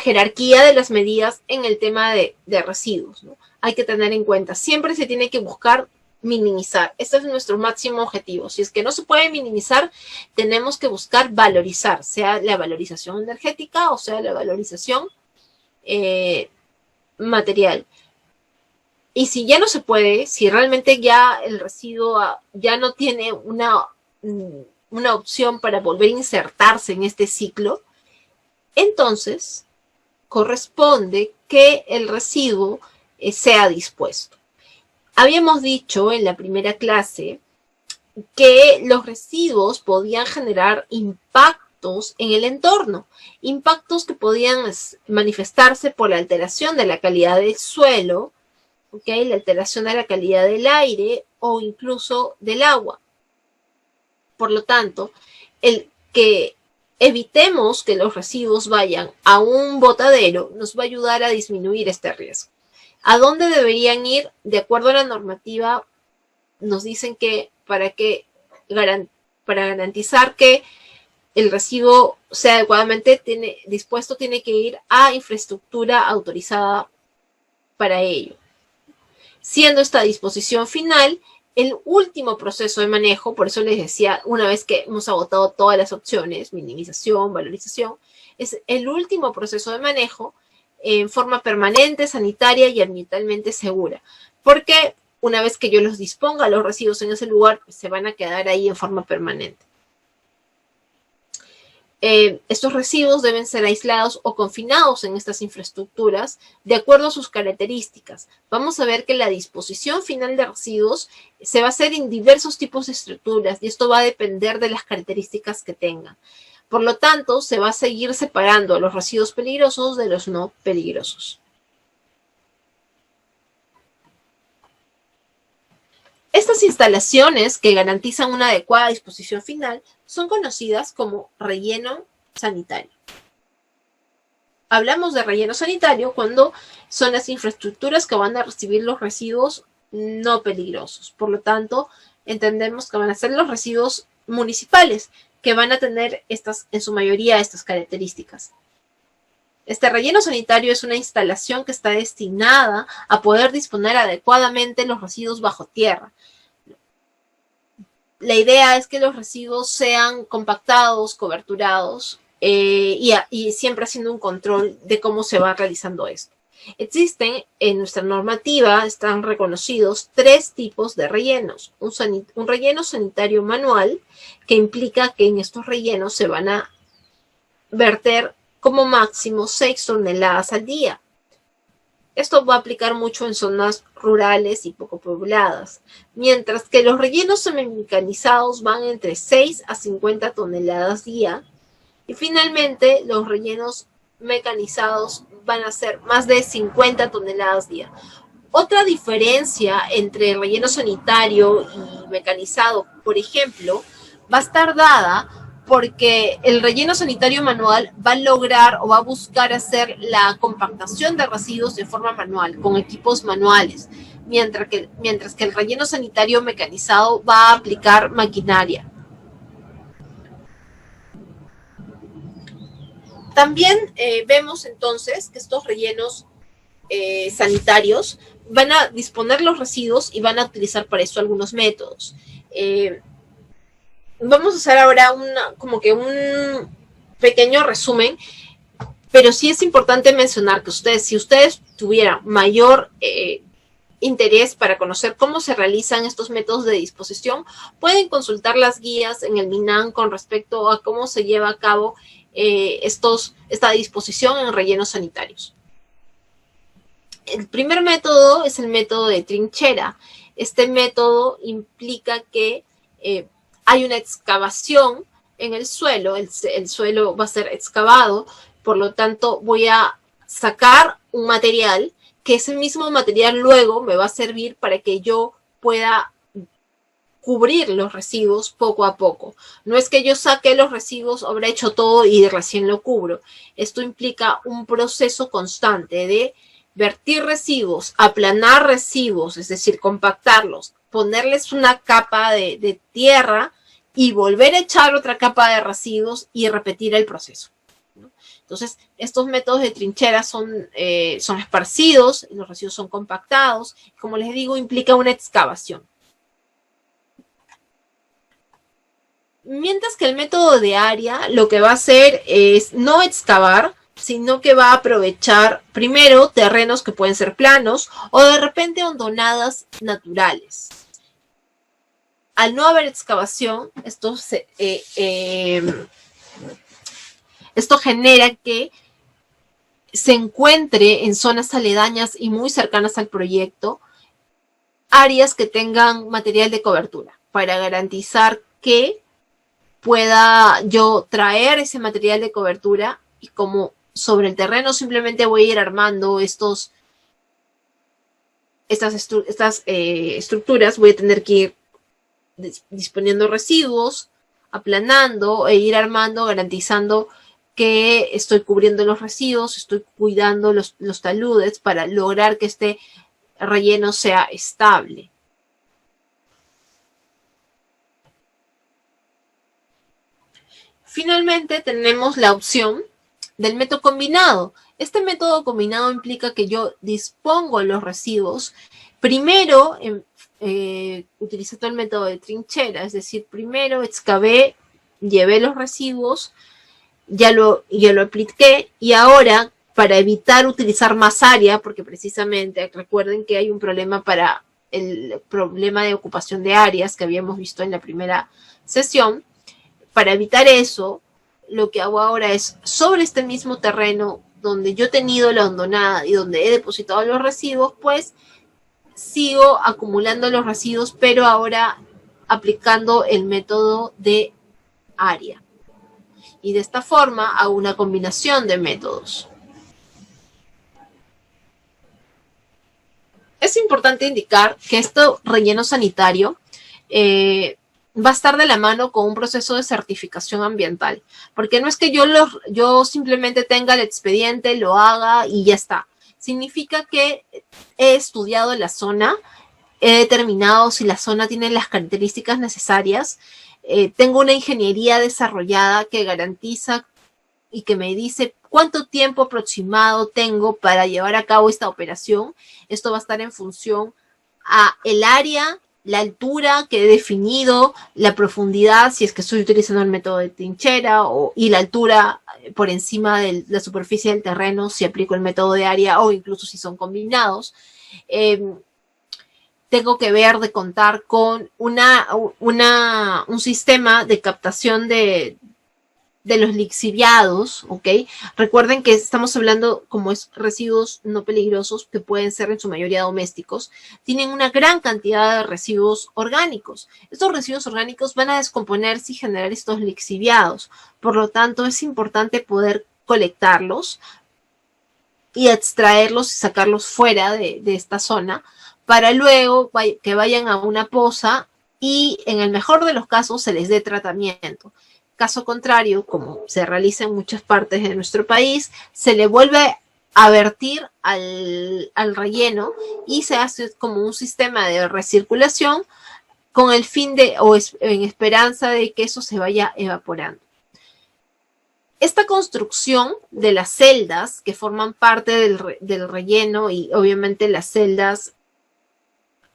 jerarquía de las medidas en el tema de residuos, ¿no? Hay que tener en cuenta, siempre se tiene que buscar minimizar. Este es nuestro máximo objetivo. Si es que no se puede minimizar, tenemos que buscar valorizar, sea la valorización energética o sea la valorización material. Y si ya no se puede, si realmente ya el residuo ya no tiene una opción para volver a insertarse en este ciclo, entonces corresponde que el residuo sea dispuesto. Habíamos dicho en la primera clase que los residuos podían generar impactos en el entorno, impactos que podían manifestarse por la alteración de la calidad del suelo, ¿okay? La alteración de la calidad del aire o incluso del agua. Por lo tanto, el que evitemos que los residuos vayan a un botadero nos va a ayudar a disminuir este riesgo. ¿A dónde deberían ir? De acuerdo a la normativa, nos dicen que para garantizar que el residuo sea adecuadamente dispuesto, tiene que ir a infraestructura autorizada para ello. Siendo esta disposición final el último proceso de manejo, por eso les decía, una vez que hemos agotado todas las opciones, minimización, valorización, es el último proceso de manejo en forma permanente, sanitaria y ambientalmente segura. Porque una vez que yo los disponga, los residuos en ese lugar, pues se van a quedar ahí en forma permanente. Estos residuos deben ser aislados o confinados en estas infraestructuras de acuerdo a sus características. Vamos a ver que la disposición final de residuos se va a hacer en diversos tipos de estructuras y esto va a depender de las características que tengan. Por lo tanto, se va a seguir separando los residuos peligrosos de los no peligrosos. Estas instalaciones que garantizan una adecuada disposición final son conocidas como relleno sanitario. Hablamos de relleno sanitario cuando son las infraestructuras que van a recibir los residuos no peligrosos. Por lo tanto, entendemos que van a ser los residuos municipales que van a tener en su mayoría estas características. Este relleno sanitario es una instalación que está destinada a poder disponer adecuadamente los residuos bajo tierra. La idea es que los residuos sean compactados, coberturados y siempre haciendo un control de cómo se va realizando esto. Existen en nuestra normativa, están reconocidos 3 tipos de rellenos. Un relleno sanitario manual, que implica que en estos rellenos se van a verter como máximo 6 toneladas al día. Esto va a aplicar mucho en zonas rurales y poco pobladas, mientras que los rellenos semimecanizados van entre 6 a 50 toneladas día y finalmente los rellenos mecanizados van a ser más de 50 toneladas día. Otra diferencia entre el relleno sanitario y mecanizado, por ejemplo, va a estar dada porque el relleno sanitario manual va a lograr o va a buscar hacer la compactación de residuos de forma manual, con equipos manuales, mientras que el relleno sanitario mecanizado va a aplicar maquinaria. También vemos entonces que estos rellenos sanitarios van a disponer los residuos y van a utilizar para eso algunos métodos. Vamos a hacer ahora como que un pequeño resumen, pero sí es importante mencionar que si ustedes tuvieran mayor interés para conocer cómo se realizan estos métodos de disposición, pueden consultar las guías en el MINAN con respecto a cómo se lleva a cabo esta disposición en rellenos sanitarios. El primer método es el método de trinchera. Este método implica que hay una excavación en el suelo, el suelo va a ser excavado, por lo tanto voy a sacar un material, que ese mismo material luego me va a servir para que yo pueda cubrir los residuos poco a poco. No es que yo saque los residuos, habrá hecho todo y recién lo cubro. Esto implica un proceso constante de vertir residuos, aplanar residuos, es decir, compactarlos, ponerles una capa de tierra y volver a echar otra capa de residuos y repetir el proceso. Entonces, estos métodos de trinchera son esparcidos, los residuos son compactados, como les digo, implica una excavación. Mientras que el método de área lo que va a hacer es no excavar, sino que va a aprovechar primero terrenos que pueden ser planos o de repente hondonadas naturales. Al no haber excavación, esto genera que se encuentre en zonas aledañas y muy cercanas al proyecto áreas que tengan material de cobertura para garantizar que pueda yo traer ese material de cobertura y como sobre el terreno simplemente voy a ir armando estas estructuras, voy a tener que ir disponiendo residuos, aplanando e ir armando, garantizando que estoy cubriendo los residuos, estoy cuidando los taludes para lograr que este relleno sea estable. Finalmente tenemos la opción del método combinado. Este método combinado implica que yo dispongo los residuos. Primero utilicé todo el método de trinchera, es decir, primero excavé, llevé los residuos, ya lo apliqué y ahora para evitar utilizar más área, porque precisamente recuerden que hay un problema para el problema de ocupación de áreas que habíamos visto en la primera sesión. Para evitar eso, lo que hago ahora es, sobre este mismo terreno donde yo he tenido la hondonada y donde he depositado los residuos, pues sigo acumulando los residuos, pero ahora aplicando el método de área. Y de esta forma hago una combinación de métodos. Es importante indicar que este relleno sanitario va a estar de la mano con un proceso de certificación ambiental, porque no es que yo simplemente tenga el expediente, lo haga y ya está. Significa que he estudiado la zona, he determinado si la zona tiene las características necesarias, tengo una ingeniería desarrollada que garantiza y que me dice cuánto tiempo aproximado tengo para llevar a cabo esta operación. Esto va a estar en función a el área, la altura que he definido, la profundidad, si es que estoy utilizando el método de trinchera, y la altura por encima de la superficie del terreno, si aplico el método de área o incluso si son combinados. Tengo que ver de contar con un sistema de captación de los lixiviados, ¿ok? Recuerden que estamos hablando como es residuos no peligrosos que pueden ser en su mayoría domésticos. Tienen una gran cantidad de residuos orgánicos. Estos residuos orgánicos van a descomponerse y generar estos lixiviados. Por lo tanto, es importante poder colectarlos y extraerlos y sacarlos fuera de esta zona para luego que vayan a una poza y en el mejor de los casos se les dé tratamiento. Caso contrario, como se realiza en muchas partes de nuestro país, se le vuelve a vertir al relleno y se hace como un sistema de recirculación con el fin de, o en esperanza de que eso se vaya evaporando. Esta construcción de las celdas que forman parte del relleno, y obviamente las celdas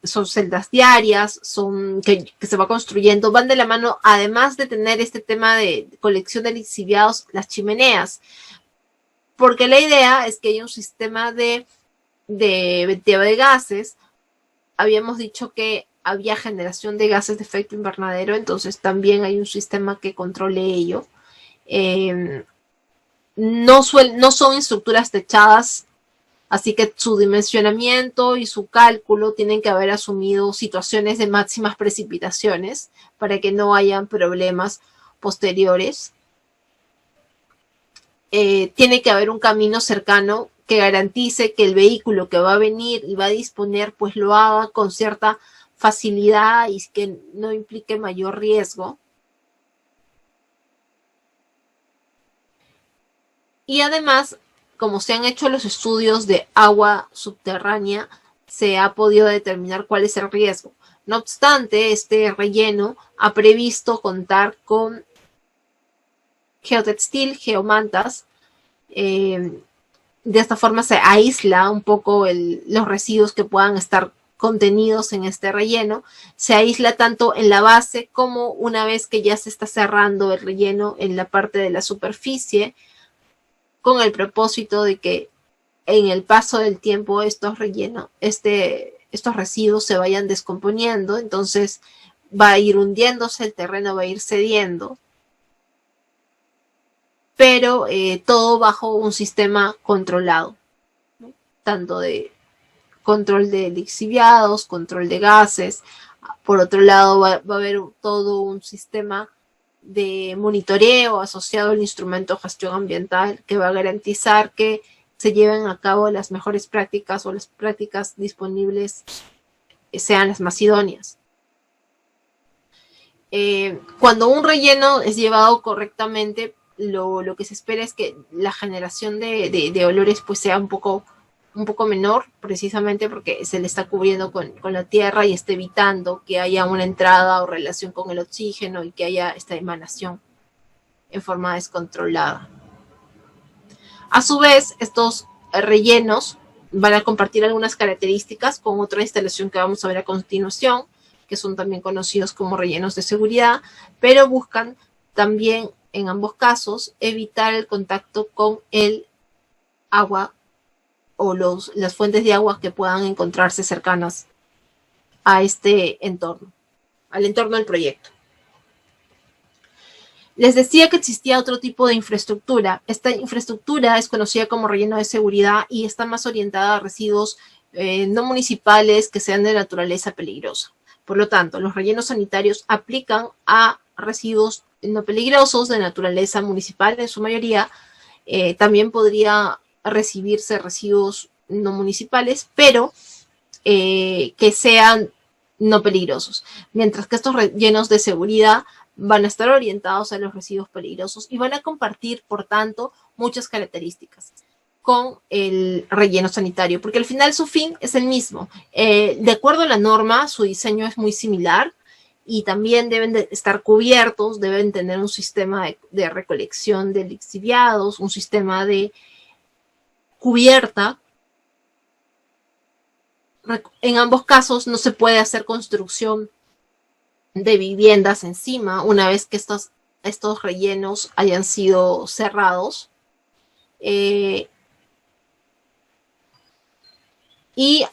son celdas diarias, son que se va construyendo, van de la mano, además de tener este tema de colección de lixiviados, las chimeneas, porque la idea es que haya un sistema de venteado de gases. Habíamos dicho que había generación de gases de efecto invernadero, entonces también hay un sistema que controle ello. No son estructuras techadas, así que su dimensionamiento y su cálculo tienen que haber asumido situaciones de máximas precipitaciones para que no hayan problemas posteriores. Tiene que haber un camino cercano que garantice que el vehículo que va a venir y va a disponer, pues lo haga con cierta facilidad y que no implique mayor riesgo. Y además, como se han hecho los estudios de agua subterránea, se ha podido determinar cuál es el riesgo. No obstante, este relleno ha previsto contar con geotextil, geomantas. De esta forma se aísla un poco los residuos que puedan estar contenidos en este relleno. Se aísla tanto en la base como una vez que ya se está cerrando el relleno en la parte de la superficie, con el propósito de que en el paso del tiempo estos residuos se vayan descomponiendo. Entonces va a ir hundiéndose, el terreno va a ir cediendo, pero todo bajo un sistema controlado, ¿no? Tanto de control de lixiviados, control de gases. Por otro lado, va a haber todo un sistema de monitoreo asociado al instrumento de gestión ambiental que va a garantizar que se lleven a cabo las mejores prácticas o las prácticas disponibles sean las más idóneas. Cuando un relleno es llevado correctamente, lo que se espera es que la generación de olores pues sea un poco menor, precisamente porque se le está cubriendo con la tierra y está evitando que haya una entrada o relación con el oxígeno y que haya esta emanación en forma descontrolada. A su vez, estos rellenos van a compartir algunas características con otra instalación que vamos a ver a continuación, que son también conocidos como rellenos de seguridad, pero buscan también, en ambos casos, evitar el contacto con el agua o las fuentes de agua que puedan encontrarse cercanas a este entorno, al entorno del proyecto. Les decía que existía otro tipo de infraestructura. Esta infraestructura es conocida como relleno de seguridad y está más orientada a residuos no municipales que sean de naturaleza peligrosa. Por lo tanto, los rellenos sanitarios aplican a residuos no peligrosos de naturaleza municipal en su mayoría. También podría recibirse residuos no municipales, pero que sean no peligrosos. Mientras que estos rellenos de seguridad van a estar orientados a los residuos peligrosos y van a compartir, por tanto, muchas características con el relleno sanitario, porque al final su fin es el mismo. De acuerdo a la norma, su diseño es muy similar y también deben de estar cubiertos, deben tener un sistema de recolección de lixiviados, un sistema de cubierta. En ambos casos no se puede hacer construcción de viviendas encima una vez que estos rellenos hayan sido cerrados. Y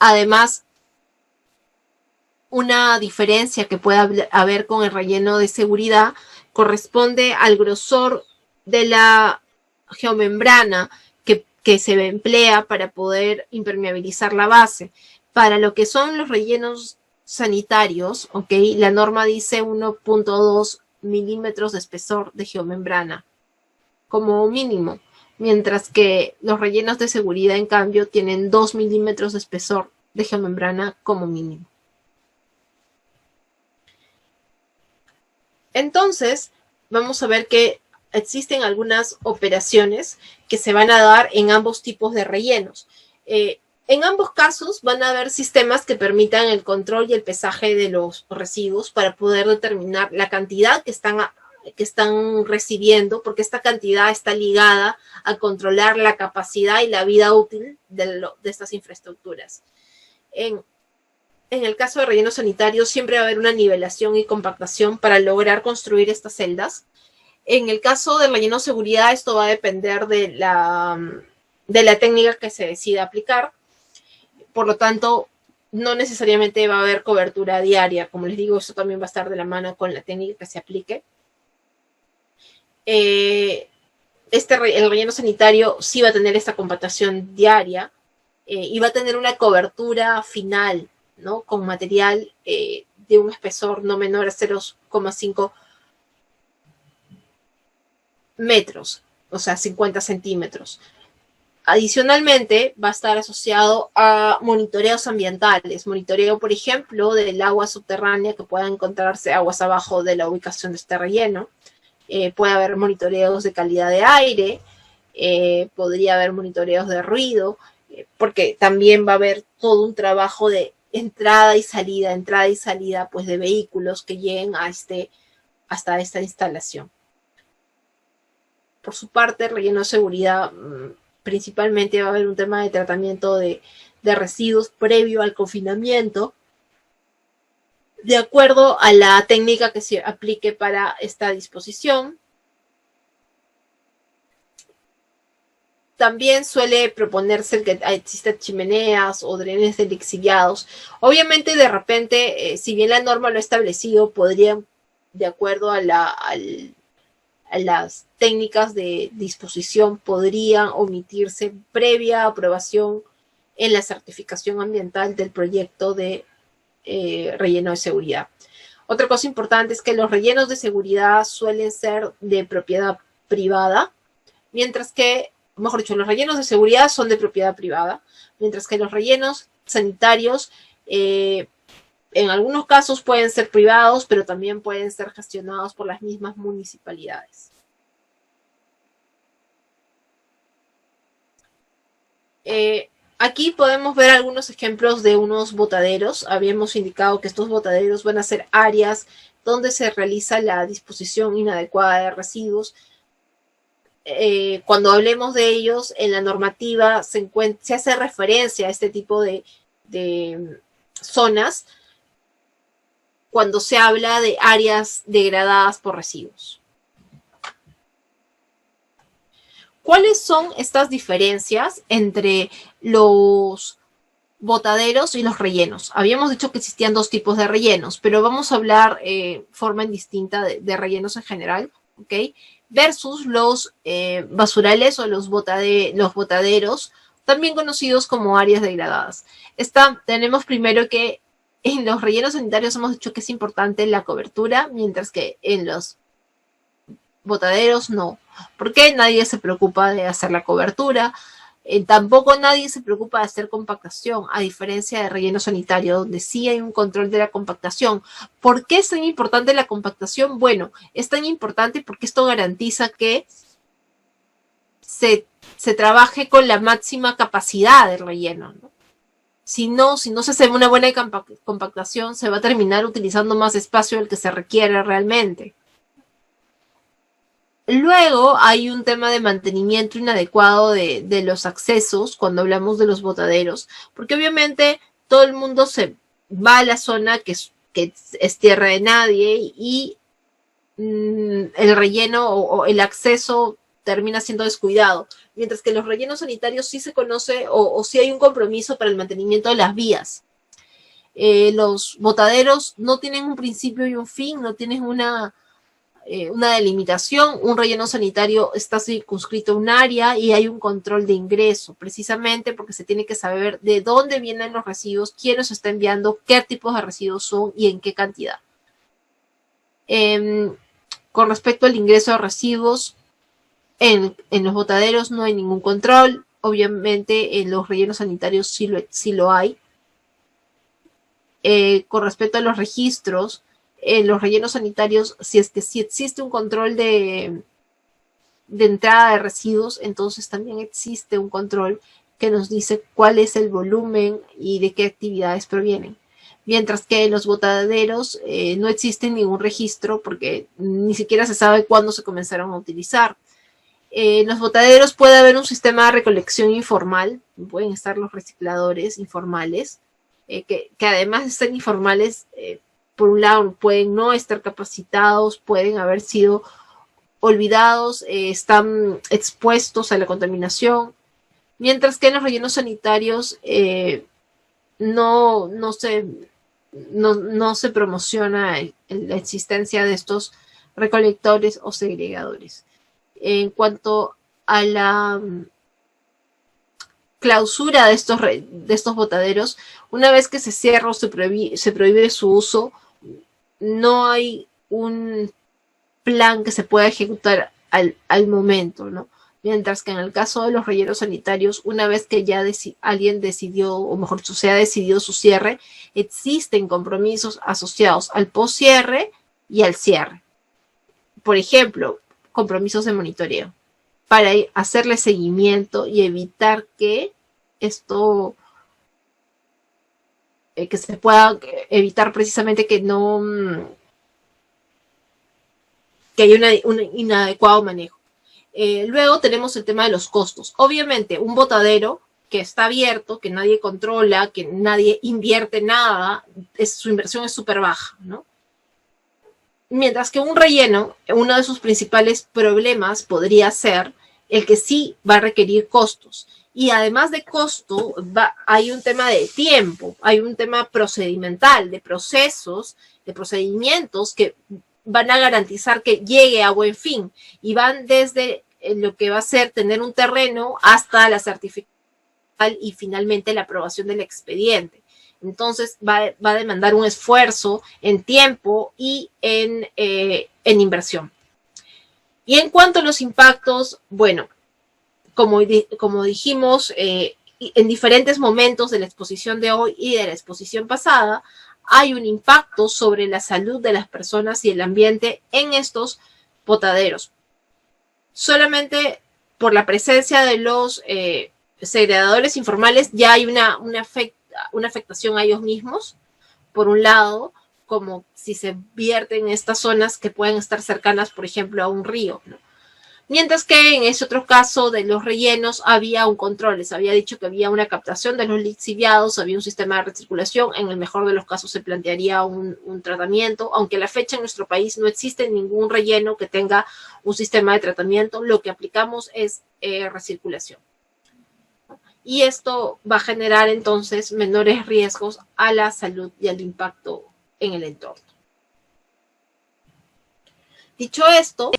además, una diferencia que puede haber con el relleno de seguridad corresponde al grosor de la geomembrana que se emplea para poder impermeabilizar la base. Para lo que son los rellenos sanitarios, ¿ok? La norma dice 1.2 milímetros de espesor de geomembrana como mínimo, mientras que los rellenos de seguridad, en cambio, tienen 2 milímetros de espesor de geomembrana como mínimo. Entonces, vamos a ver que existen algunas operaciones que se van a dar en ambos tipos de rellenos. En ambos casos van a haber sistemas que permitan el control y el pesaje de los residuos para poder determinar la cantidad que están que están recibiendo, porque esta cantidad está ligada a controlar la capacidad y la vida útil de estas infraestructuras. En el caso de relleno sanitario siempre va a haber una nivelación y compactación para lograr construir estas celdas. En el caso del relleno de seguridad, esto va a depender de la técnica que se decida aplicar. Por lo tanto, no necesariamente va a haber cobertura diaria. Como les digo, esto también va a estar de la mano con la técnica que se aplique. El relleno sanitario sí va a tener esta compactación diaria y va a tener una cobertura final, ¿no? Con material de un espesor no menor a 0,5 metros, o sea, 50 centímetros. Adicionalmente, va a estar asociado a monitoreos ambientales, monitoreo, por ejemplo, del agua subterránea que pueda encontrarse aguas abajo de la ubicación de este relleno. Puede haber monitoreos de calidad de aire, podría haber monitoreos de ruido, porque también va a haber todo un trabajo de entrada y salida, pues de vehículos que lleguen hasta esta instalación. Por su parte, el relleno de seguridad principalmente va a haber un tema de tratamiento de residuos previo al confinamiento, de acuerdo a la técnica que se aplique para esta disposición. También suele proponerse que existen chimeneas o drenes de lixiviados. Obviamente, de repente, si bien la norma lo ha establecido, podrían, de acuerdo a las técnicas de disposición, podrían omitirse previa aprobación en la certificación ambiental del proyecto de relleno de seguridad. Otra cosa importante es que los rellenos de seguridad suelen ser de propiedad privada, mientras que, mejor dicho, los rellenos de seguridad son de propiedad privada, mientras que los rellenos sanitarios en algunos casos pueden ser privados, pero también pueden ser gestionados por las mismas municipalidades. Aquí podemos ver algunos ejemplos de unos botaderos. Habíamos indicado que estos botaderos van a ser áreas donde se realiza la disposición inadecuada de residuos. Cuando hablemos de ellos, en la normativa se hace referencia a este tipo de zonas cuando se habla de áreas degradadas por residuos. ¿Cuáles son estas diferencias entre los botaderos y los rellenos? Habíamos dicho que existían dos tipos de rellenos, pero vamos a hablar forma indistinta de rellenos en general, ¿ok? Versus los basurales o los botaderos, también conocidos como áreas degradadas. Tenemos primero que en los rellenos sanitarios hemos dicho que es importante la cobertura, mientras que en los botaderos no. ¿Por qué? Nadie se preocupa de hacer la cobertura. Tampoco nadie se preocupa de hacer compactación, a diferencia de relleno sanitario, donde sí hay un control de la compactación. ¿Por qué es tan importante la compactación? Bueno, es tan importante porque esto garantiza que se trabaje con la máxima capacidad del relleno, ¿no? Si no se hace una buena compactación, se va a terminar utilizando más espacio del que se requiere realmente. Luego hay un tema de mantenimiento inadecuado de los accesos cuando hablamos de los botaderos, porque obviamente todo el mundo se va a la zona que es tierra de nadie y el relleno o el acceso termina siendo descuidado, mientras que los rellenos sanitarios sí se conoce o sí hay un compromiso para el mantenimiento de las vías. Los botaderos no tienen un principio y un fin, no tienen una delimitación. Un relleno sanitario está circunscrito a un área y hay un control de ingreso, precisamente porque se tiene que saber de dónde vienen los residuos, quién los está enviando, qué tipos de residuos son y en qué cantidad. Con respecto al ingreso de residuos, en los botaderos no hay ningún control. Obviamente en los rellenos sanitarios sí lo hay. Con respecto a los registros, en los rellenos sanitarios, si existe un control de entrada de residuos, entonces también existe un control que nos dice cuál es el volumen y de qué actividades provienen. mientras que en los botaderos no existe ningún registro porque ni siquiera se sabe cuándo se comenzaron a utilizar. En los botaderos puede haber un sistema de recolección informal, pueden estar los recicladores informales, que además de ser informales, por un lado pueden no estar capacitados, pueden haber sido olvidados, están expuestos a la contaminación, mientras que en los rellenos sanitarios no se promociona la existencia de estos recolectores o segregadores. En cuanto a la clausura de estos botaderos, una vez que se cierra o se prohíbe su uso, no hay un plan que se pueda ejecutar al momento, ¿no? Mientras que en el caso de los rellenos sanitarios, una vez que ya alguien decidió, o mejor se ha decidido su cierre, existen compromisos asociados al postcierre y al cierre. Por ejemplo, compromisos de monitoreo para hacerle seguimiento y evitar que esto, que se pueda evitar precisamente que no, que haya un inadecuado manejo. Luego tenemos el tema de los costos. Obviamente, un botadero que está abierto, que nadie controla, que nadie invierte nada, su inversión es súper baja, ¿no? Mientras que un relleno, uno de sus principales problemas podría ser el que sí va a requerir costos. Y además de costo, hay un tema de tiempo, hay un tema procedimental, de procesos, de procedimientos que van a garantizar que llegue a buen fin. Y van desde lo que va a ser tener un terreno hasta la certificación y finalmente la aprobación del expediente. Entonces va a demandar un esfuerzo en tiempo y en inversión. Y en cuanto a los impactos, bueno, como dijimos en diferentes momentos de la exposición de hoy y de la exposición pasada, hay un impacto sobre la salud de las personas y el ambiente en estos botaderos. Solamente por la presencia de los segregadores informales ya hay una afectación a ellos mismos, por un lado, como si se vierten en estas zonas que pueden estar cercanas, por ejemplo, a un río, ¿no? Mientras que en ese otro caso de los rellenos había un control, les había dicho que había una captación de los lixiviados, había un sistema de recirculación, en el mejor de los casos se plantearía un tratamiento, aunque a la fecha en nuestro país no existe ningún relleno que tenga un sistema de tratamiento, lo que aplicamos es recirculación. Y esto va a generar entonces menores riesgos a la salud y al impacto en el entorno. Dicho esto,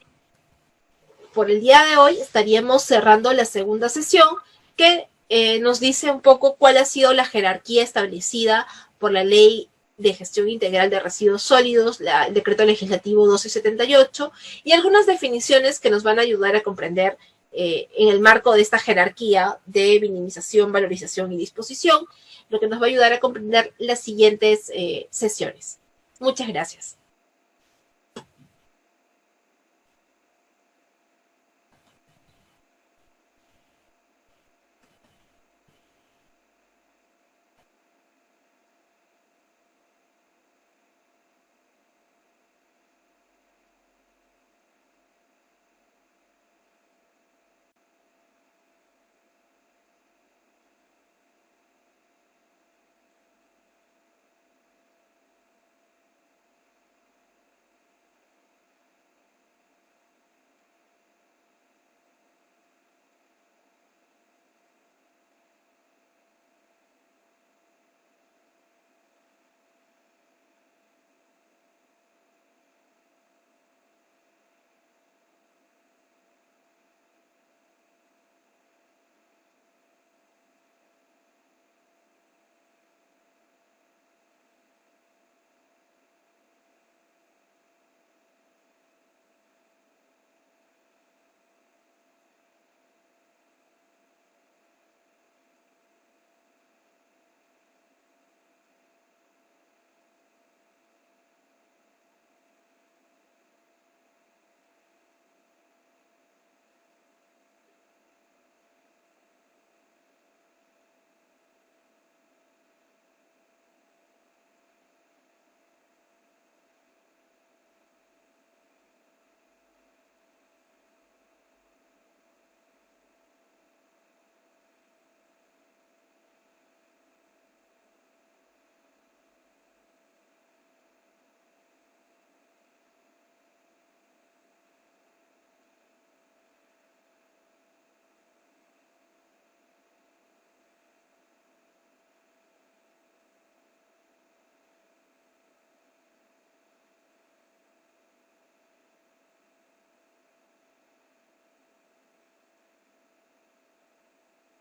por el día de hoy estaríamos cerrando la segunda sesión que nos dice un poco cuál ha sido la jerarquía establecida por la Ley de Gestión Integral de Residuos Sólidos, el Decreto Legislativo 1278, y algunas definiciones que nos van a ayudar a comprender en el marco de esta jerarquía de minimización, valorización y disposición, lo que nos va a ayudar a comprender las siguientes sesiones. Muchas gracias.